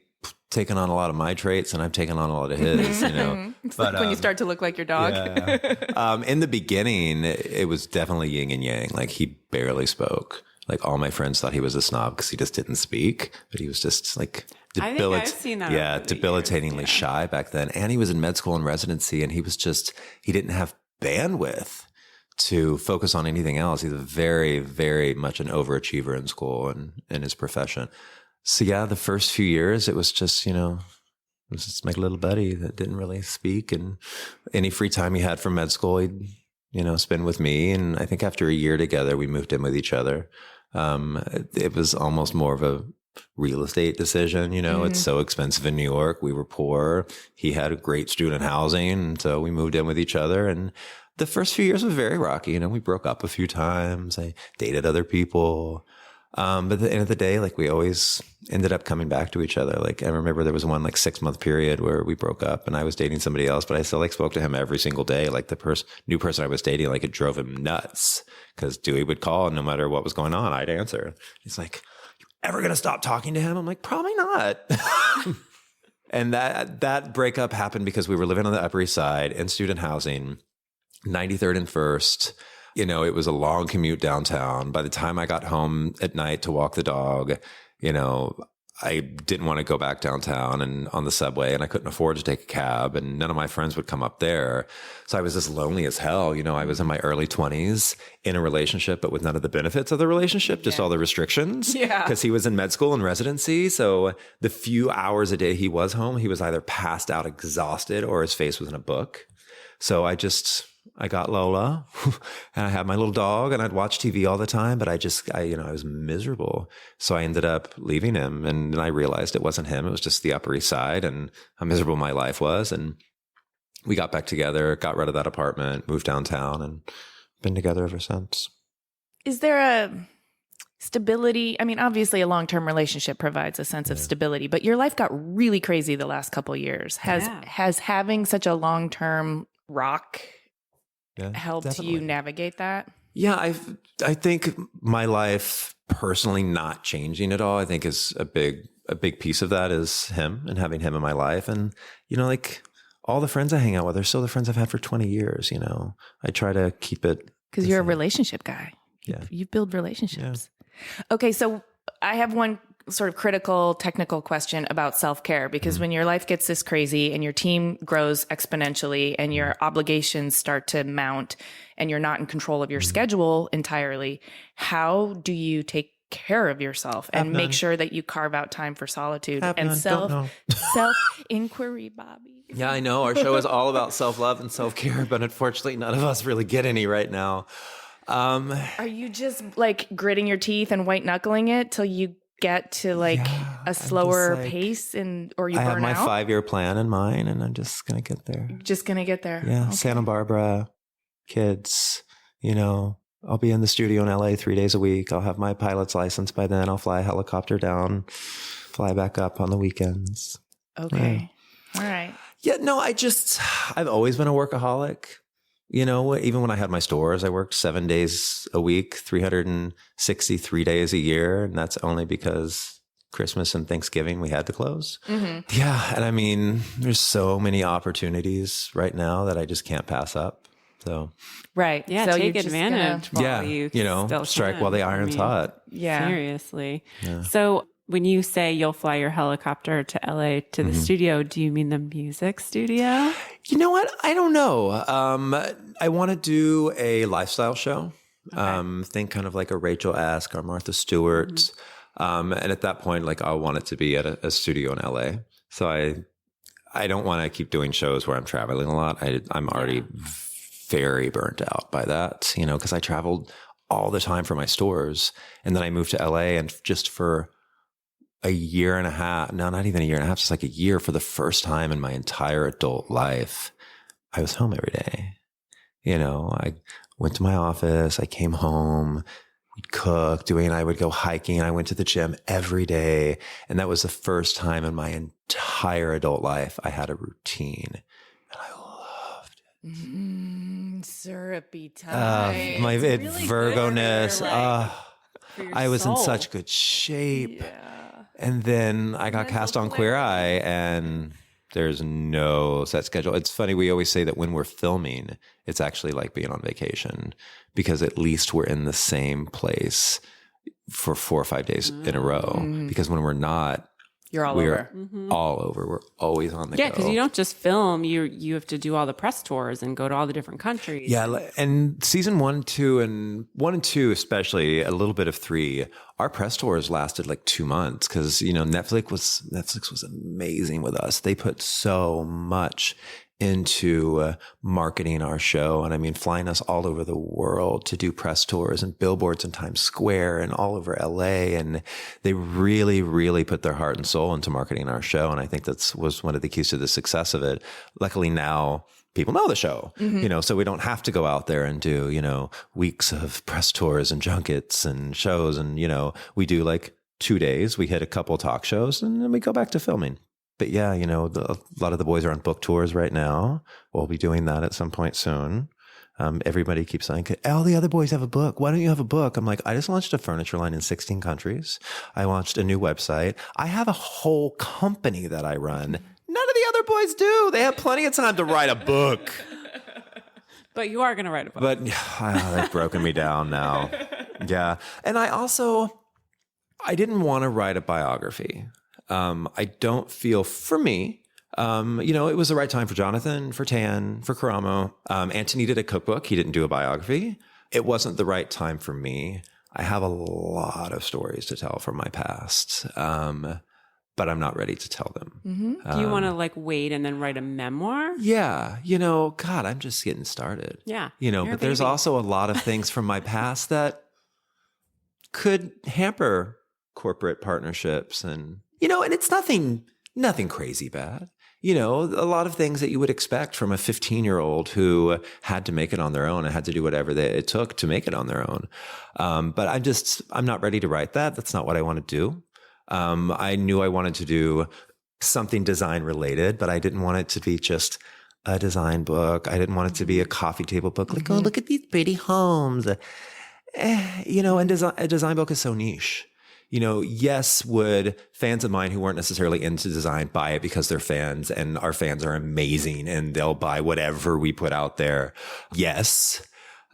taken on a lot of my traits and I've taken on a lot of his, you know. It's but, like when you start to look like your dog. Yeah. In the beginning, it was definitely yin and yang. Like, he barely spoke. Like, all my friends thought he was a snob because he just didn't speak, but he was just like I think I've seen that. Yeah, debilitatingly shy back then. And he was in med school and residency, and he didn't have bandwidth to focus on anything else. He's a very, very much an overachiever in school and in his profession. So yeah, the first few years, it was just, you know, it was just my little buddy that didn't really speak, and any free time he had from med school, he'd, you know, spend with me. And I think after a year together, we moved in with each other. It was almost more of a real estate decision. You know, It's so expensive in New York. We were poor. He had a great student housing. And so we moved in with each other. And the first few years was very rocky. You know, we broke up a few times. I dated other people. But at the end of the day, like, we always ended up coming back to each other. Like, I remember there was one 6-month period where we broke up and I was dating somebody else, but I still spoke to him every single day. Like, the new person I was dating, it drove him nuts because Dewey would call and no matter what was going on, I'd answer. He's like, "You ever going to stop talking to him?" I'm like, "Probably not." And that breakup happened because we were living on the Upper East Side in student housing, 93rd and 1st. it was a long commute downtown. By the time I got home at night to walk the dog, I didn't want to go back downtown and on the subway, and I couldn't afford to take a cab, and none of my friends would come up there. So I was just lonely as hell. I was in my early 20s in a relationship, but with none of the benefits of the relationship, just all the restrictions. Yeah. Because he was in med school and residency. So the few hours a day he was home, he was either passed out exhausted or his face was in a book. So I got Lola and I had my little dog and I'd watch TV all the time, but I was miserable. So I ended up leaving him, and then I realized it wasn't him. It was just the Upper East Side and how miserable my life was. And we got back together, got rid of that apartment, moved downtown, and been together ever since. Is there a stability? I mean, obviously a long-term relationship provides a sense of stability, but your life got really crazy the last couple of years. Has having such a long-term rock helped definitely. you navigate that? Yeah, I think my life personally not changing at all, I think is a big piece of that is him and having him in my life. And, like all the friends I hang out with are still the friends I've had for 20 years, I try to keep it. Because you're a relationship guy. Yeah. You build relationships. Yeah. Okay, so I have one sort of critical technical question about self-care, because when your life gets this crazy and your team grows exponentially and your obligations start to mount and you're not in control of your schedule entirely, how do you take care of yourself and make sure that you carve out time for solitude and self-inquiry, Bobby? Yeah, I know. Our show is all about self-love and self-care, but unfortunately none of us really get any right now. Are you just like gritting your teeth and white knuckling it till you get to a slower pace or you burn out? I have my 5-year plan in mind, and I'm just going to get there. Just going to get there. Yeah. Okay. Santa Barbara, kids, I'll be in the studio in LA 3 days a week. I'll have my pilot's license by then. I'll fly a helicopter down, fly back up on the weekends. Okay. Yeah. All right. Yeah, no, I've always been a workaholic. Even when I had my stores, I worked 7 days a week, 363 days a year. And that's only because Christmas and Thanksgiving, we had to close. Mm-hmm. Yeah. And I mean, there's so many opportunities right now that I just can't pass up. So, right. Yeah. So take advantage while you still strike can. while the iron's hot. Yeah. Seriously. Yeah. So when you say you'll fly your helicopter to LA to the studio, do you mean the music studio? You know what? I don't know. I want to do a lifestyle show. Okay. Think kind of like a Rachel-esque or Martha Stewart. And at that point, I want it to be at a studio in LA. So I don't want to keep doing shows where I'm traveling a lot. I'm already very burnt out by that, because I traveled all the time for my stores. And then I moved to LA, and just for a year and a half, no, not even a year and a half, just like a year, for the first time in my entire adult life, I was home every day. I went to my office, I came home, we'd cook, I would go hiking, I went to the gym every day. And that was the first time in my entire adult life I had a routine. And I loved it. Syrupy time. My really Virgo-ness. I was in soul. such good shape. Yeah. And then I got cast on Queer Eye, and there's no set schedule. It's funny. We always say that when we're filming, it's actually like being on vacation, because at least we're in the same place for 4 or 5 days in a row. Because when we're not, You're all over. all over. We're always on the go. Yeah, because you don't just film; you have to do all the press tours and go to all the different countries. Yeah, and season 1, 2, and 1 and 2, especially a little bit of 3, our press tours lasted like 2 months, because Netflix was amazing with us. They put so much into marketing our show, and I mean, flying us all over the world to do press tours and billboards in Times Square and all over LA. And they really, really put their heart and soul into marketing our show. And I think was one of the keys to the success of it. Luckily now people know the show, so we don't have to go out there and do, weeks of press tours and junkets and shows. And, we do like 2 days, we hit a couple talk shows, and then we go back to filming. But yeah, a lot of the boys are on book tours right now. We'll be doing that at some point soon. Everybody keeps saying, all the other boys have a book. Why don't you have a book? I'm like, I just launched a furniture line in 16 countries. I launched a new website. I have a whole company that I run. None of the other boys do. They have plenty of time to write a book. But you are going to write a book. But they've broken me down now. Yeah. And I didn't want to write a biography. I don't feel, for me, it was the right time for Jonathan, for Tan, for Karamo. Anthony did a cookbook. He didn't do a biography. It wasn't the right time for me. I have a lot of stories to tell from my past, but I'm not ready to tell them. Mm-hmm. Do you want to wait and then write a memoir? Yeah. God, I'm just getting started. Yeah. But there's also a lot of things from my past that could hamper corporate partnerships and it's nothing crazy bad. A lot of things that you would expect from a 15-year-old who had to make it on their own and had to do whatever it took to make it on their own. But I'm not ready to write that. That's not what I want to do. I knew I wanted to do something design related, but I didn't want it to be just a design book. I didn't want it to be a coffee table book. Like, oh, look at these pretty homes. And a design book is so niche. Yes, would fans of mine who weren't necessarily into design buy it because they're fans and our fans are amazing and they'll buy whatever we put out there? Yes.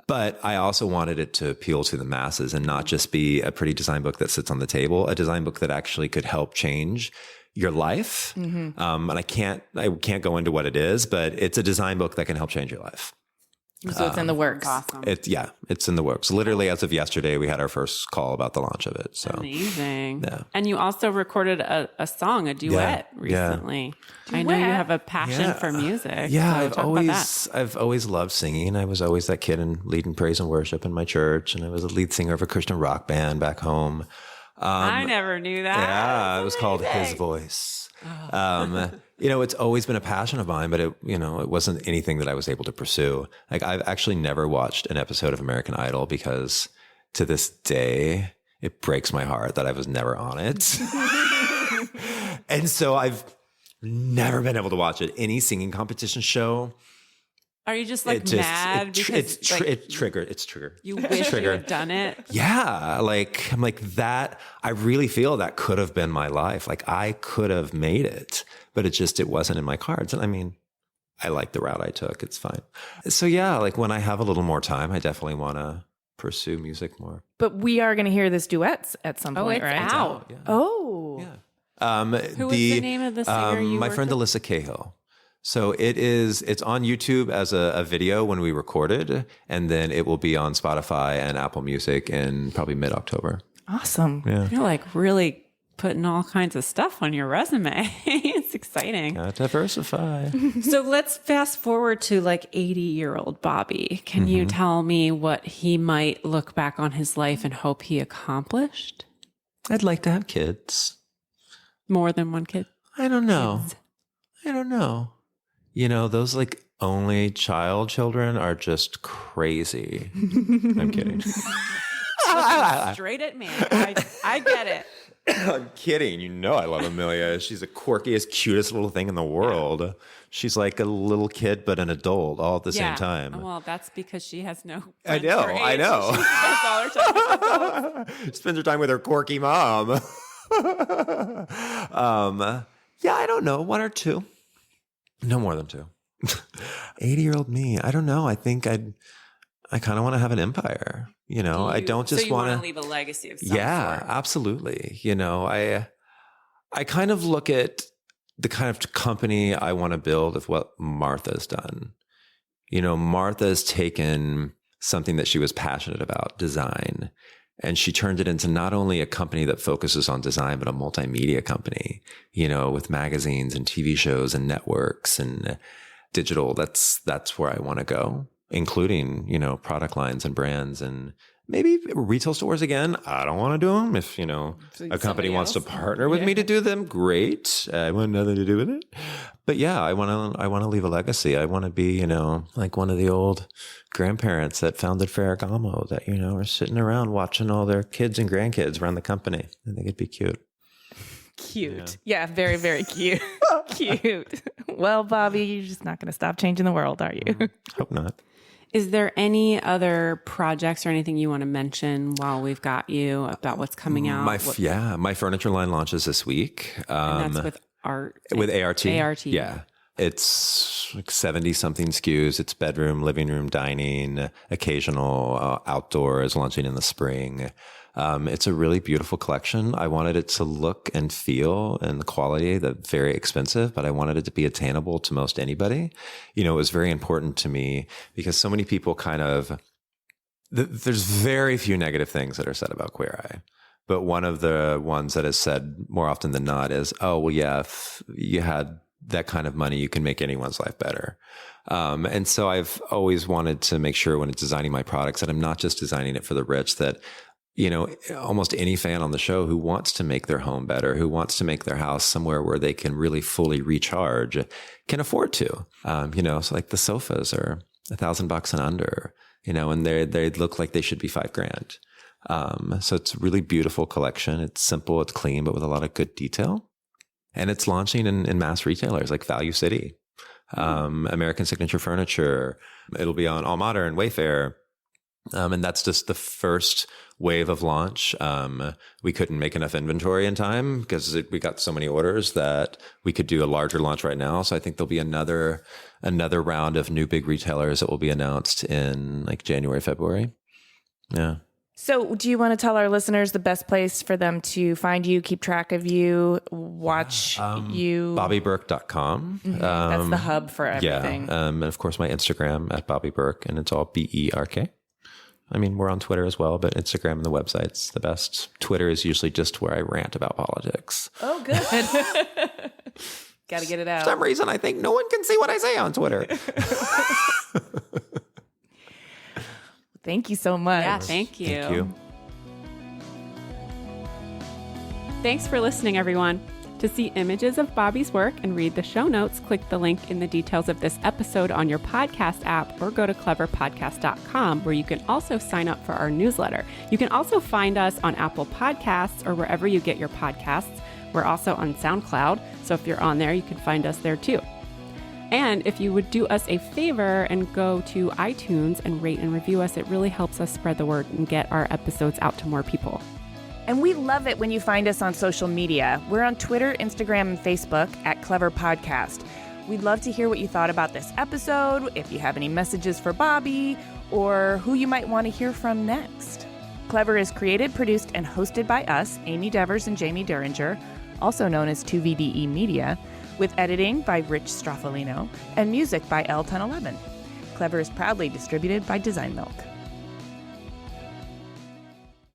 But I also wanted it to appeal to the masses and not just be a pretty design book that sits on the table, a design book that actually could help change your life. Mm-hmm. And I can't go into what it is, but it's a design book that can help change your life. So it's in the works. Awesome. It's in the works. Literally, as of yesterday, we had our first call about the launch of it. So amazing. Yeah. And you also recorded a song, a duet recently. Yeah. I know you have a passion for music. Yeah, so I've always loved singing. I was always that kid leading praise and worship in my church, and I was a lead singer of a Christian rock band back home. I never knew that. Yeah, it was called His Voice. It's always been a passion of mine, but it wasn't anything that I was able to pursue. Like, I've actually never watched an episode of American Idol because to this day, it breaks my heart that I was never on it. And so I've never been able to watch it. Any singing competition show. Are you just mad because it's triggered? You wish you had done it? Yeah. I'm like that. I really feel that could have been my life. Like, I could have made it, but it wasn't in my cards. And I mean, I like the route I took. It's fine. So yeah, when I have a little more time, I definitely want to pursue music more. But we are going to hear this duets at some point, right? It's out. Yeah. Oh. Yeah. Who was the name of the singer you my friend Alyssa Cahill. So it's on YouTube as a video when we recorded, and then it will be on Spotify and Apple Music in probably mid-October. Awesome. Yeah. You're really putting all kinds of stuff on your resume. It's exciting. Gotta diversify. So let's fast forward to 80-year-old Bobby. Can you tell me what he might look back on his life and hope he accomplished? I'd like to have kids. More than one kid? I don't know. Those only child children are just crazy. I'm kidding. Straight at me. I get it. I'm kidding. I love Amelia. She's the quirkiest, cutest little thing in the world. She's like a little kid, but an adult all at the same time. Well, that's because she has no. I know. She spends all her time with adults. Spends her time with her quirky mom. Yeah, I don't know. 1 or 2. No more than 2. 80-year-old me. I don't know. I think I kind of want to have an empire. I don't just want to leave a legacy of some sort. Absolutely. I kind of look at the kind of company I want to build with what Martha's done. Martha's taken something that she was passionate about, design, and she turned it into not only a company that focuses on design, but a multimedia company, with magazines and TV shows and networks and digital. That's where I want to go, including, product lines and brands and maybe retail stores again. I don't want to do them. If, a company wants to partner with me to do them, great. I want nothing to do with it. But yeah, I want to leave a legacy. I want to be, like one of the old grandparents that founded Ferragamo that, are sitting around watching all their kids and grandkids run the company. I think it'd be cute. Cute. Yeah, very, very cute. Cute. Well, Bobby, you're just not going to stop changing the world, are you? Hope not. Is there any other projects or anything you want to mention while we've got you about what's coming out? My furniture line launches this week. And that's with art. With ART. ART. Yeah. It's like 70 something SKUs. It's bedroom, living room, dining, occasional outdoors, launching in the spring. It's a really beautiful collection. I wanted it to look and feel and the quality that's very expensive, but I wanted it to be attainable to most anybody. It was very important to me because so many people there's very few negative things that are said about Queer Eye. But one of the ones that is said more often than not is, oh, well, yeah, if you had that kind of money, you can make anyone's life better. And so I've always wanted to make sure when designing my products that I'm not just designing it for the rich, that, almost any fan on the show who wants to make their home better, who wants to make their house somewhere where they can really fully recharge, can afford to. So like the sofas are $1,000 and under, and they look like they should be $5,000. So it's a really beautiful collection. It's simple, it's clean, but with a lot of good detail. And it's launching in mass retailers like Value City, American Signature Furniture. It'll be on All Modern, Wayfair. And that's just the first wave of launch. We couldn't make enough inventory in time because we got so many orders that we could do a larger launch right now. So I think there'll be another round of new big retailers that will be announced in like January, February. Yeah. So do you want to tell our listeners the best place for them to find you, keep track of you, watch you? BobbyBerk.com. That's the hub for everything. Yeah. And of course, my Instagram at Bobby Berk, and it's all BERK. I mean, we're on Twitter as well, but Instagram and the website's the best. Twitter is usually just where I rant about politics. Oh, good. Got to get it out. For some reason, I think no one can see what I say on Twitter. Thank you so much. Yeah, thank you. Thank you. Thanks for listening, everyone. To see images of Bobby's work and read the show notes, click the link in the details of this episode on your podcast app or go to cleverpodcast.com, where you can also sign up for our newsletter. You can also find us on Apple Podcasts or wherever you get your podcasts. We're also on SoundCloud, so if you're on there, you can find us there too. And if you would do us a favor and go to iTunes and rate and review us, it really helps us spread the word and get our episodes out to more people. And we love it when you find us on social media. We're on Twitter, Instagram, and Facebook at Clever Podcast. We'd love to hear what you thought about this episode, if you have any messages for Bobby, or who you might want to hear from next. Clever is created, produced, and hosted by us, Amy Devers and Jamie Duringer, also known as 2VDE Media, with editing by Rich Straffolino and music by L1011. Clever is proudly distributed by Design Milk.